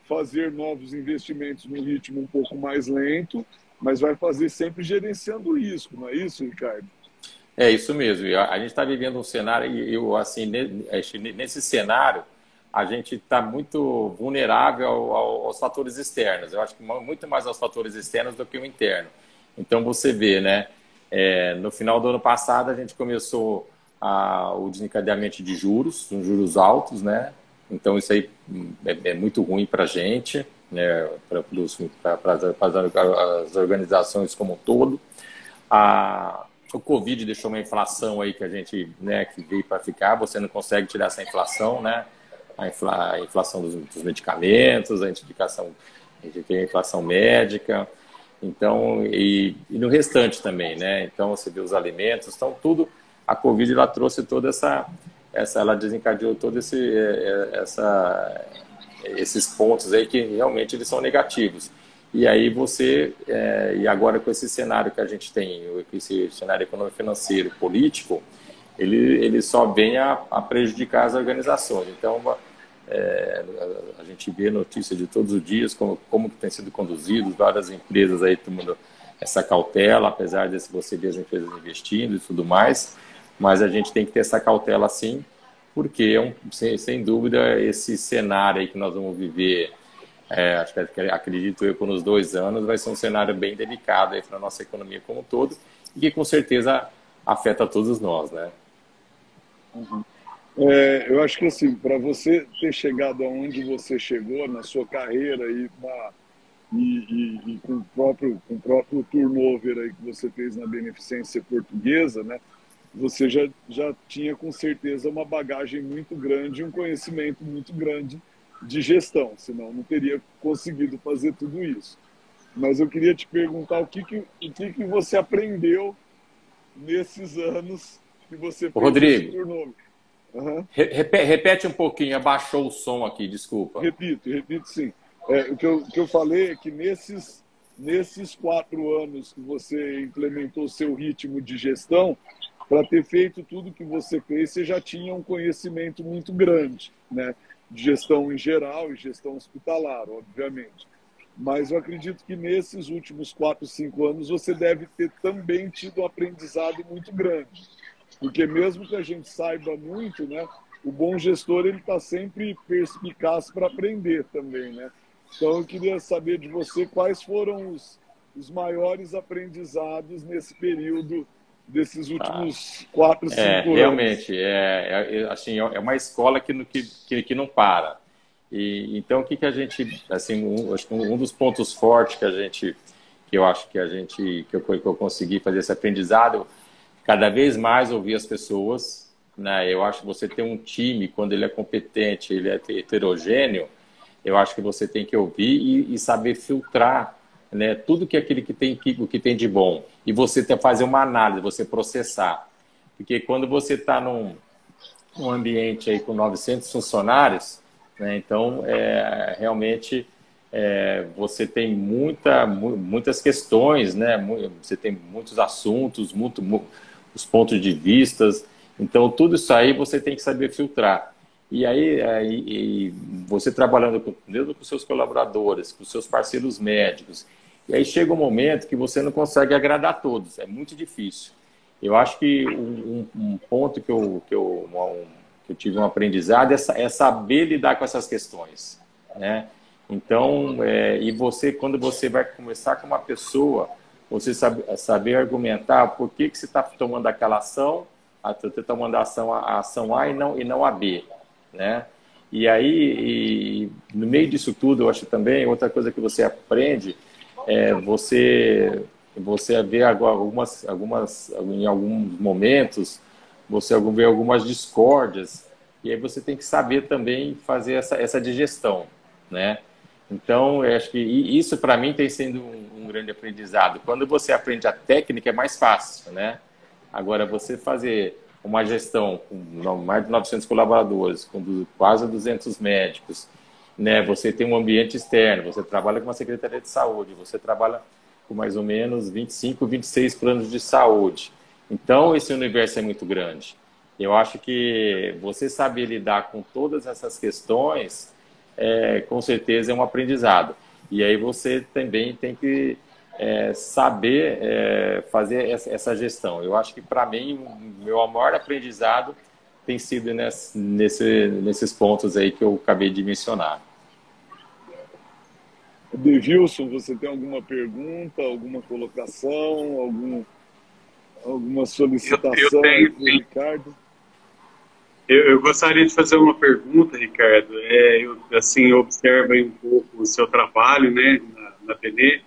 fazer novos investimentos num ritmo um pouco mais lento, mas vai fazer sempre gerenciando o risco, não é isso, Ricardo? É isso mesmo. A gente está vivendo um cenário, e assim, nesse cenário, a gente está muito vulnerável aos fatores externos. Eu acho que muito mais aos fatores externos do que o interno. Então, você vê, né? No final do ano passado, a gente começou o desencadeamento de juros, uns juros altos, né? Então, isso aí é muito ruim para a gente, né? Para as organizações como um todo. O Covid deixou uma inflação aí que a gente, né, que veio para ficar. Você não consegue tirar essa inflação, né? A inflação dos medicamentos, a gente tem a inflação médica, então, e no restante também, né? Então, você vê os alimentos, então tudo, a Covid, ela trouxe toda ela desencadeou todos esses pontos aí que realmente eles são negativos. E aí e agora com esse cenário que a gente tem, esse cenário econômico, financeiro, político, ele só vem a prejudicar as organizações. Então, a gente vê notícias de todos os dias, como que tem sido conduzido, várias empresas aí tomando essa cautela, apesar de você ver as empresas investindo e tudo mais, mas a gente tem que ter essa cautela sim, porque sem dúvida esse cenário aí que nós vamos viver, acredito eu, por uns 2 anos, vai ser um cenário bem delicado para a nossa economia como um todo, e que com certeza afeta todos nós, né? Uhum. Eu acho que assim, para você ter chegado aonde você chegou na sua carreira e com o próprio turnover aí que você fez na Beneficência Portuguesa, né? Você já tinha com certeza uma bagagem muito grande, um conhecimento muito grande de gestão, senão não teria conseguido fazer tudo isso. Mas eu queria te perguntar o que você aprendeu nesses anos que você fez Rodrigo, esse turnover. Uhum. Repete um pouquinho, abaixou o som aqui, desculpa. Repito sim. O que eu falei é que nesses 4 anos que você implementou o seu ritmo de gestão, para ter feito tudo que você fez, você já tinha um conhecimento muito grande, né? De gestão em geral e gestão hospitalar, obviamente. Mas eu acredito que nesses últimos 4, 5 anos você deve ter também tido um aprendizado muito grande. Porque mesmo que a gente saiba muito, né, o bom gestor ele está sempre perspicaz para aprender também, né? Então eu queria saber de você quais foram os maiores aprendizados nesse período desses últimos 4, 5 anos. Realmente, assim, é uma escola que não para. Então, o que a gente, assim, acho que um dos pontos fortes que eu consegui fazer esse aprendizado, cada vez mais ouvir as pessoas, né? Eu acho que você tem um time, quando ele é competente, ele é heterogêneo, eu acho que você tem que ouvir e saber filtrar, né, tudo o que tem de bom. E você fazer uma análise, você processar. Porque quando você está num ambiente aí com 900 funcionários, né, então, realmente, você tem muitas questões, né, você tem muitos assuntos, os pontos de vistas. Então, tudo isso aí você tem que saber filtrar. E aí você trabalhando mesmo com seus colaboradores, com seus parceiros médicos, e aí chega um momento que você não consegue agradar todos, é muito difícil. Eu acho que um ponto que eu tive um aprendizado é saber lidar com essas questões, né? Então, quando você vai começar com uma pessoa, você saber argumentar por que você está tomando aquela ação, você está tomando a ação A e não a B, né? E aí, no meio disso tudo, eu acho também, outra coisa que você aprende você vê em alguns momentos, você vê algumas discórdias, e aí você tem que saber também fazer essa digestão, né? Então, eu acho que isso para mim tem sido um grande aprendizado. Quando você aprende a técnica é mais fácil, né? Agora, você fazer uma gestão com mais de 900 colaboradores, com quase 200 médicos, né? Você tem um ambiente externo, você trabalha com uma secretaria de saúde, você trabalha com mais ou menos 25, 26 planos de saúde. Então, esse universo é muito grande. Eu acho que você saber lidar com todas essas questões, com certeza é um aprendizado. E aí você também tem que saber fazer essa gestão. Eu acho que, para mim, o meu maior aprendizado tem sido nesses pontos aí que eu acabei de mencionar. Devilson, você tem alguma pergunta, alguma colocação, alguma solicitação eu tenho, para o Ricardo? Eu gostaria de fazer uma pergunta, Ricardo. Eu observo aí um pouco o seu trabalho, né, na BD,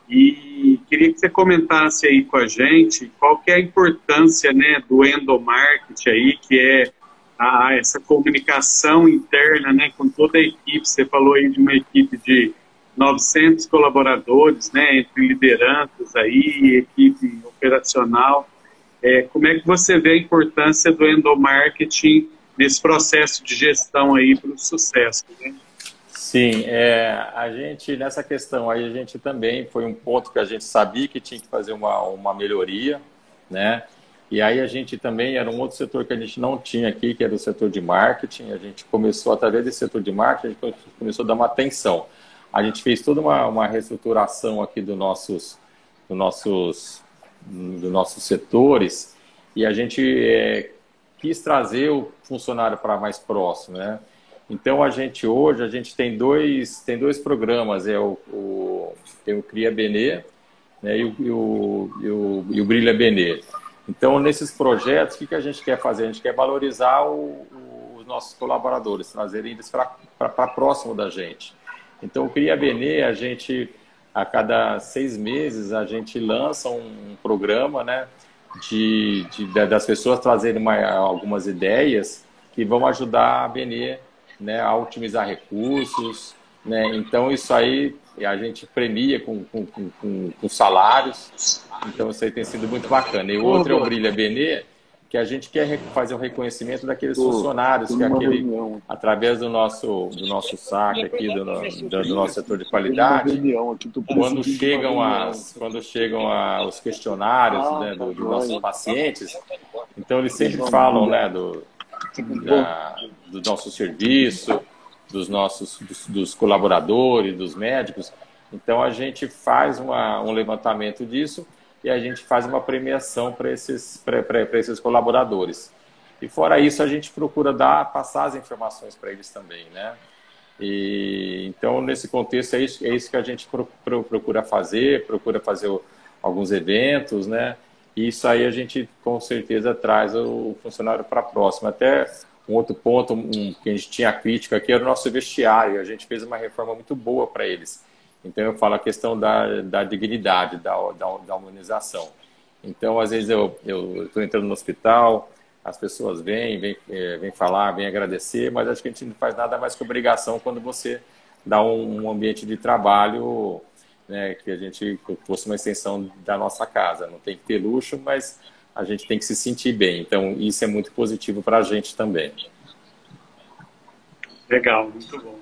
e queria que você comentasse aí com a gente qual que é a importância, né, do endomarketing aí, que é essa comunicação interna, né, com toda a equipe. Você falou aí de uma equipe de 900 colaboradores, né, entre lideranças aí, equipe operacional. Como é que você vê a importância do endomarketing nesse processo de gestão aí para o sucesso, né? Sim, a gente, nessa questão aí, a gente também foi um ponto que a gente sabia que tinha que fazer uma melhoria, né? E aí a gente também, era um outro setor que a gente não tinha aqui, que era o setor de marketing. A gente começou, através desse setor de marketing, a gente começou a dar uma atenção. A gente fez toda uma reestruturação aqui dos nossos setores, e a gente quis trazer o funcionário para mais próximo, né? Então, hoje a gente tem dois programas, tem o Cria Benê, né, e o Brilha Benê. Então, nesses projetos, o que a gente quer fazer? A gente quer valorizar os nossos colaboradores, trazer eles para próximo da gente. Então, o Cria Benê, a cada 6 meses, a gente lança um programa, né, das pessoas trazerem algumas ideias que vão ajudar a Benê, né, a otimizar recursos, né? Então, isso aí a gente premia com salários. Então, isso aí tem sido muito bacana. E o outro é o Brilha Benê, que a gente quer fazer um reconhecimento daqueles funcionários que através do nosso saque aqui, do nosso setor de qualidade, quando chegam os questionários, né, dos nossos pacientes, Então, eles sempre falam, né, do nosso serviço, dos colaboradores, dos médicos. Então, a gente faz um levantamento disso e a gente faz uma premiação para esses colaboradores. E, fora isso, a gente procura passar as informações para eles também, né? Então, nesse contexto, é isso que a gente procura fazer alguns eventos, né? E isso aí a gente, com certeza, traz o funcionário para a próxima. Até um outro ponto que a gente tinha crítica aqui era o nosso vestiário. A gente fez uma reforma muito boa para eles. Então, eu falo a questão da dignidade, da humanização. Então, às vezes, eu estou entrando no hospital, as pessoas vêm falar, vêm agradecer, mas acho que a gente não faz nada mais que obrigação quando você dá um ambiente de trabalho, né, que a gente fosse uma extensão da nossa casa. Não tem que ter luxo, mas a gente tem que se sentir bem. Então, isso é muito positivo para a gente também. Legal, muito bom.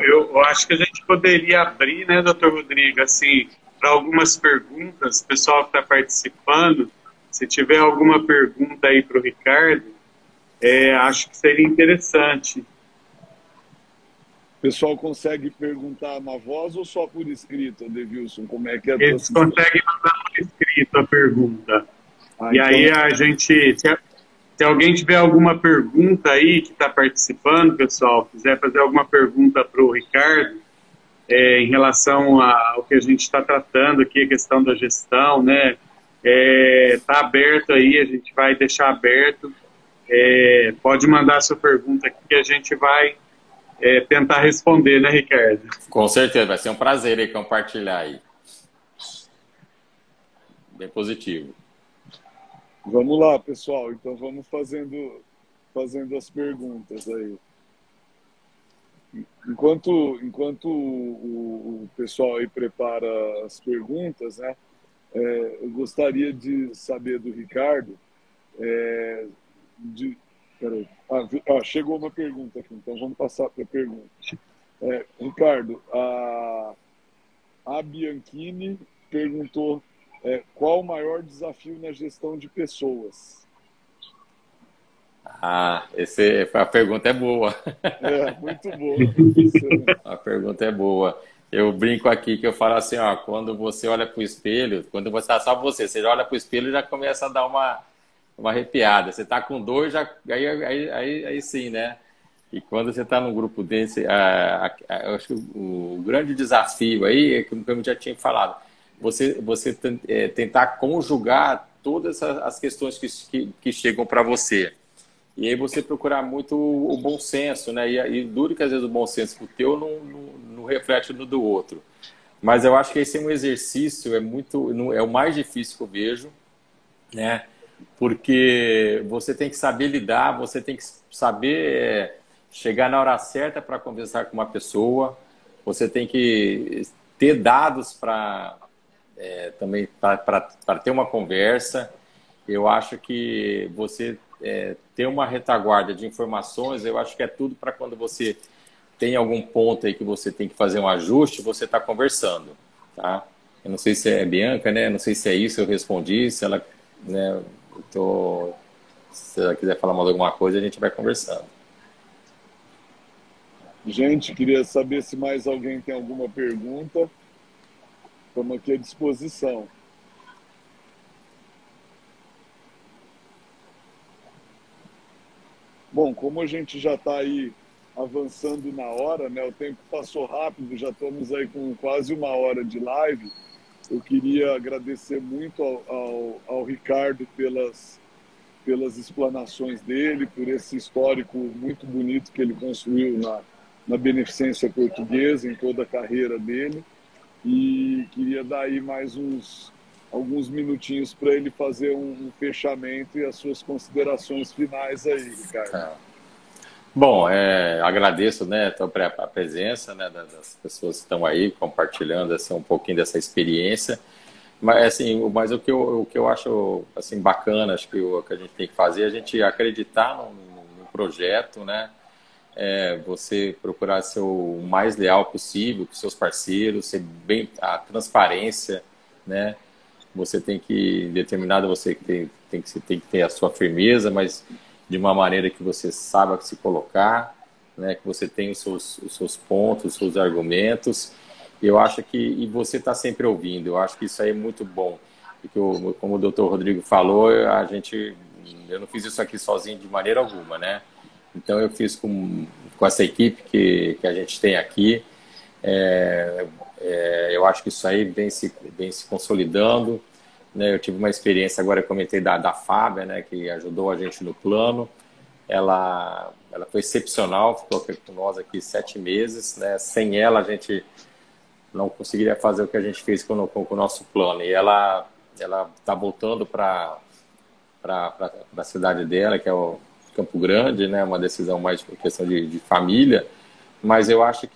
Eu acho que a gente poderia abrir, né, doutor Rodrigo, assim, para algumas perguntas, o pessoal que está participando, se tiver alguma pergunta aí para o Ricardo, acho que seria interessante. O pessoal consegue perguntar na voz ou só por escrito, Adevilson? Como é que é? Eles conseguem mandar por escrito a pergunta. E então... aí a gente, se alguém tiver alguma pergunta aí que está participando, pessoal, quiser fazer alguma pergunta para o Ricardo, em relação ao que a gente está tratando aqui, a questão da gestão, né? Está aberto aí, a gente vai deixar aberto. Pode mandar a sua pergunta aqui que a gente vai tentar responder, né, Ricardo? Com certeza, vai ser um prazer aí compartilhar aí. Bem positivo. Vamos lá, pessoal. Então vamos fazendo as perguntas aí. Enquanto o pessoal aí prepara as perguntas, né? Eu gostaria de saber do Ricardo. Peraí. Chegou uma pergunta aqui, então vamos passar para a pergunta. Ricardo, a Bianchini perguntou qual o maior desafio na gestão de pessoas? A pergunta é boa. Muito boa. A pergunta é boa. Eu brinco aqui que eu falo assim, ó, quando você olha para o espelho, quando você está só você olha para o espelho e já começa a dar uma arrepiada. Você está com dor, aí sim, né? E quando você está num grupo desse, eu acho que o grande desafio aí, como eu já tinha falado, você tentar conjugar todas as questões que chegam para você. E aí você procurar muito o bom senso, né? E duro que às vezes o bom senso teu não reflete no do outro. Mas eu acho que esse é um exercício, é o mais difícil que eu vejo, né? Porque você tem que saber lidar, você tem que saber chegar na hora certa para conversar com uma pessoa, você tem que ter dados também para ter uma conversa. Eu acho que você ter uma retaguarda de informações, eu acho que é tudo para quando você tem algum ponto aí que você tem que fazer um ajuste, você está conversando, tá? Eu não sei se é Bianca, né? Não sei se é isso, eu respondi, se ela, né? Se ela quiser falar mais alguma coisa, a gente vai conversando. Gente, queria saber se mais alguém tem alguma pergunta. Estamos aqui à disposição. Bom, como a gente já está aí avançando na hora, né? O tempo passou rápido, já estamos aí com quase 1 hora de live. Eu queria agradecer muito ao Ricardo pelas explanações dele, por esse histórico muito bonito que ele construiu na Beneficência Portuguesa, em toda a carreira dele. E queria dar aí mais alguns minutinhos para ele fazer um fechamento e as suas considerações finais aí, Ricardo. Bom, agradeço, né, a presença, né, das pessoas que estão aí compartilhando assim, um pouquinho dessa experiência. Mas, assim, o que eu acho assim, bacana, acho que o que a gente tem que fazer é a gente acreditar no projeto, né? Você procurar ser o mais leal possível com seus parceiros, ser bem a transparência, né? você tem que, determinado, você tem que ter a sua firmeza, mas de uma maneira que você saiba se colocar, né, que você tem os seus pontos, os seus argumentos. Eu acho que, e você está sempre ouvindo, eu acho que isso aí é muito bom. Porque, como o doutor Rodrigo falou, eu não fiz isso aqui sozinho de maneira alguma, né? Então eu fiz com essa equipe que a gente tem aqui. Eu acho que isso aí vem se consolidando, né? Eu tive uma experiência, agora eu comentei da Fábia, né, que ajudou a gente no plano. Ela foi excepcional, ficou com nós aqui 7 meses, né? Sem ela a gente não conseguiria fazer o que a gente fez com o nosso plano. E ela está voltando para a cidade dela, que é o Campo Grande, né? Uma decisão mais por questão de família, mas eu acho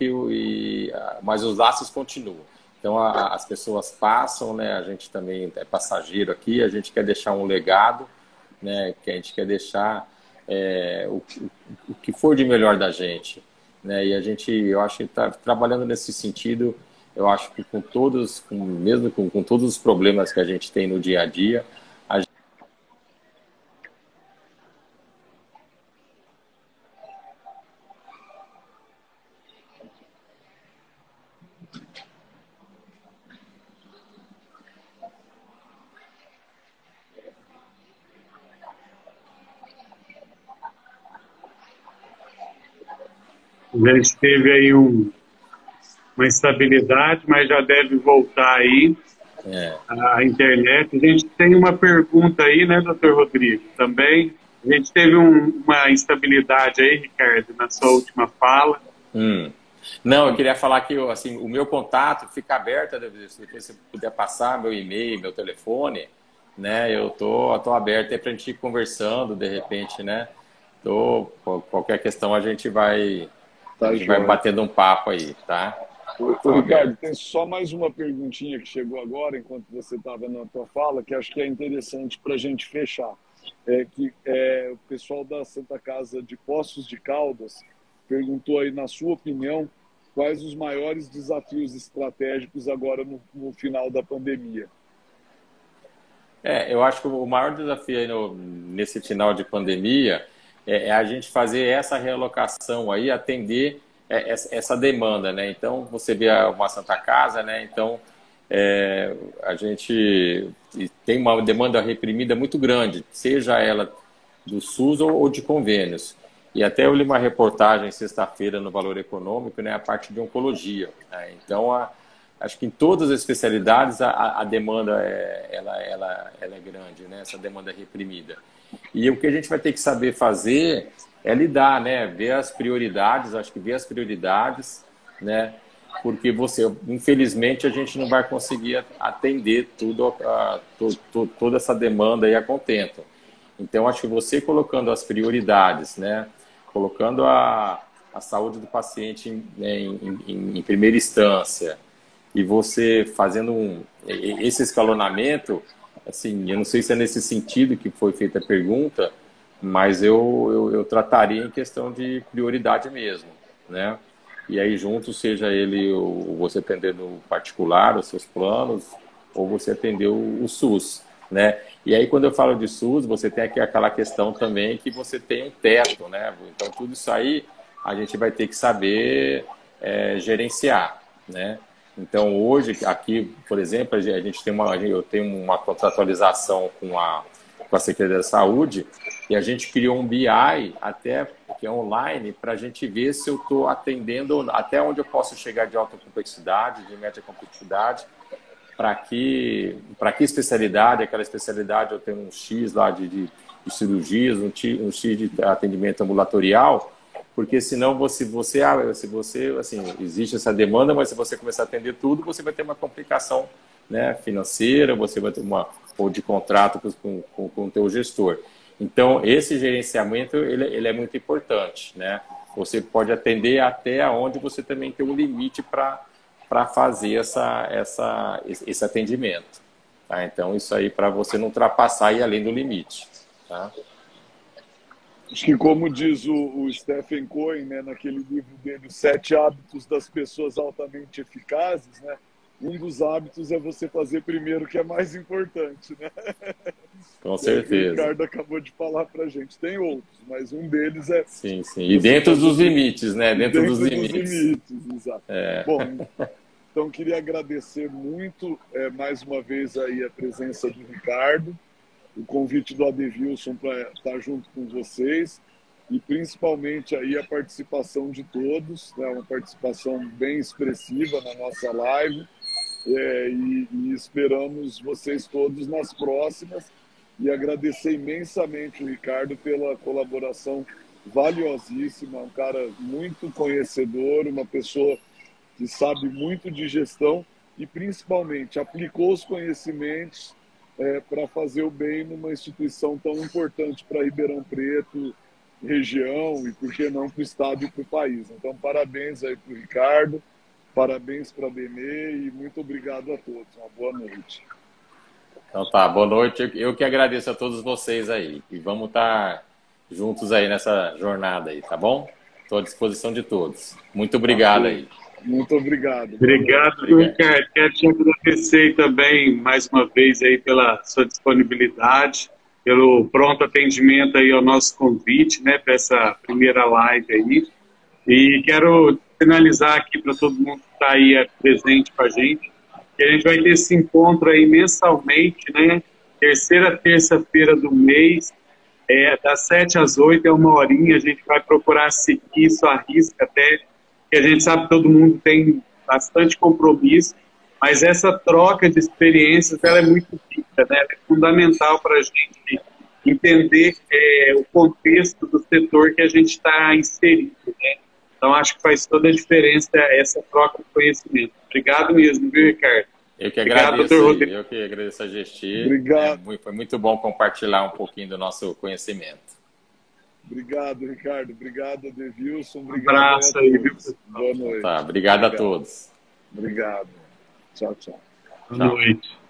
mas os laços continuam. Então as pessoas passam, né? A gente também é passageiro aqui, a gente quer deixar um legado, né? Que a gente quer deixar o que for de melhor da gente, né? E eu acho que está trabalhando nesse sentido. Eu acho que mesmo com todos os problemas que a gente tem no dia a dia, A gente teve aí uma instabilidade, mas já deve voltar aí a internet. A gente tem uma pergunta aí, né, doutor Rodrigo, também. A gente teve uma instabilidade aí, Ricardo, na sua última fala. Não, eu queria falar que assim, o meu contato fica aberto, depois se você puder passar meu e-mail, meu telefone, né? Eu tô aberto aí para a gente ir conversando, de repente, né? Qualquer questão a gente vai batendo um papo aí, tá? Ricardo, tem só mais uma perguntinha que chegou agora, enquanto você estava na tua fala, que acho que é interessante para a gente fechar. O pessoal da Santa Casa de Poços de Caldas perguntou aí, na sua opinião, quais os maiores desafios estratégicos agora no final da pandemia? Eu acho que o maior desafio aí nesse final de pandemia é a gente fazer essa realocação aí, atender essa demanda, né? Então, você vê uma Santa Casa, né? Então, a gente tem uma demanda reprimida muito grande, seja ela do SUS ou de convênios. E até eu li uma reportagem sexta-feira no Valor Econômico, né? A parte de oncologia, né? Então, acho que em todas as especialidades a demanda ela é grande, né? Essa demanda é reprimida. E o que a gente vai ter que saber fazer é lidar, né? Ver as prioridades, acho que ver as prioridades, né? Porque infelizmente, a gente não vai conseguir atender toda essa demanda aí a contento. Então, acho que você colocando as prioridades, né? Colocando a saúde do paciente em primeira instância, e você fazendo esse escalonamento, assim, eu não sei se é nesse sentido que foi feita a pergunta, mas eu trataria em questão de prioridade mesmo, né? E aí junto, seja você atender no particular, os seus planos, ou você atender o SUS, né? E aí quando eu falo de SUS, você tem aqui aquela questão também que você tem um teto, né? Então tudo isso aí a gente vai ter que saber gerenciar, né? Então, hoje, aqui, por exemplo, eu tenho uma contratualização com a Secretaria da Saúde e a gente criou um BI, até que é online, para a gente ver se eu estou atendendo, até onde eu posso chegar de alta complexidade, de média complexidade, para que especialidade, aquela especialidade eu tenho um X lá de cirurgias, um X de atendimento ambulatorial, porque senão se assim, existe essa demanda, mas se você começar a atender tudo, você vai ter uma complicação, né, financeira, você vai ter ou de contrato com o teu gestor. Então, esse gerenciamento, ele é muito importante, né? Você pode atender até onde você também tem um limite para fazer esse atendimento, tá? Então, isso aí para você não ultrapassar e ir além do limite, tá? Acho que, como diz o Stephen Cohen, né, naquele livro dele, Os 7 Hábitos das Pessoas Altamente Eficazes, né, um dos hábitos é você fazer primeiro, que é mais importante, né? Com certeza. O Ricardo acabou de falar para a gente. Tem outros, mas um deles é... Sim, sim. E dentro dos limites, né? Dentro dos limites. Exato. É. Bom, então queria agradecer muito, mais uma vez, aí a presença do Ricardo, o convite do Adevilson para estar junto com vocês e principalmente aí a participação de todos, né? Uma participação bem expressiva na nossa live. E esperamos vocês todos nas próximas e agradecer imensamente o Ricardo pela colaboração valiosíssima, um cara muito conhecedor, uma pessoa que sabe muito de gestão e principalmente aplicou os conhecimentos para fazer o bem numa instituição tão importante para Ribeirão Preto, região e, por que não, para o estado e para o país. Então, parabéns aí para o Ricardo. Parabéns para a Benê e muito obrigado a todos. Uma boa noite. Então tá, boa noite. Eu que agradeço a todos vocês aí. E vamos estar juntos aí nessa jornada aí, tá bom? Estou à disposição de todos. Muito obrigado aí. Muito obrigado. Obrigado, Ricardo. Quero te agradecer também mais uma vez aí pela sua disponibilidade, pelo pronto atendimento aí ao nosso convite, né, para essa primeira live aí. E quero finalizar aqui para todo mundo que está aí presente com a gente, que a gente vai ter esse encontro aí mensalmente, né? Terceira terça-feira do mês, das 7 às 8, é uma horinha, a gente vai procurar seguir isso à risca até, que a gente sabe que todo mundo tem bastante compromisso, mas essa troca de experiências, ela é muito rica, né? Ela é fundamental para a gente entender o contexto do setor que a gente está inserido, né? Então, acho que faz toda a diferença essa troca de conhecimento. Obrigado mesmo, viu, Ricardo? Eu que agradeço, eu que agradeço a Gestir. Obrigado. Foi muito bom compartilhar um pouquinho do nosso conhecimento. Obrigado, Ricardo. Obrigado, Adevilson. Um abraço aí, viu? Boa noite. Tá, obrigado a todos. Obrigado. Tchau, tchau. Boa noite.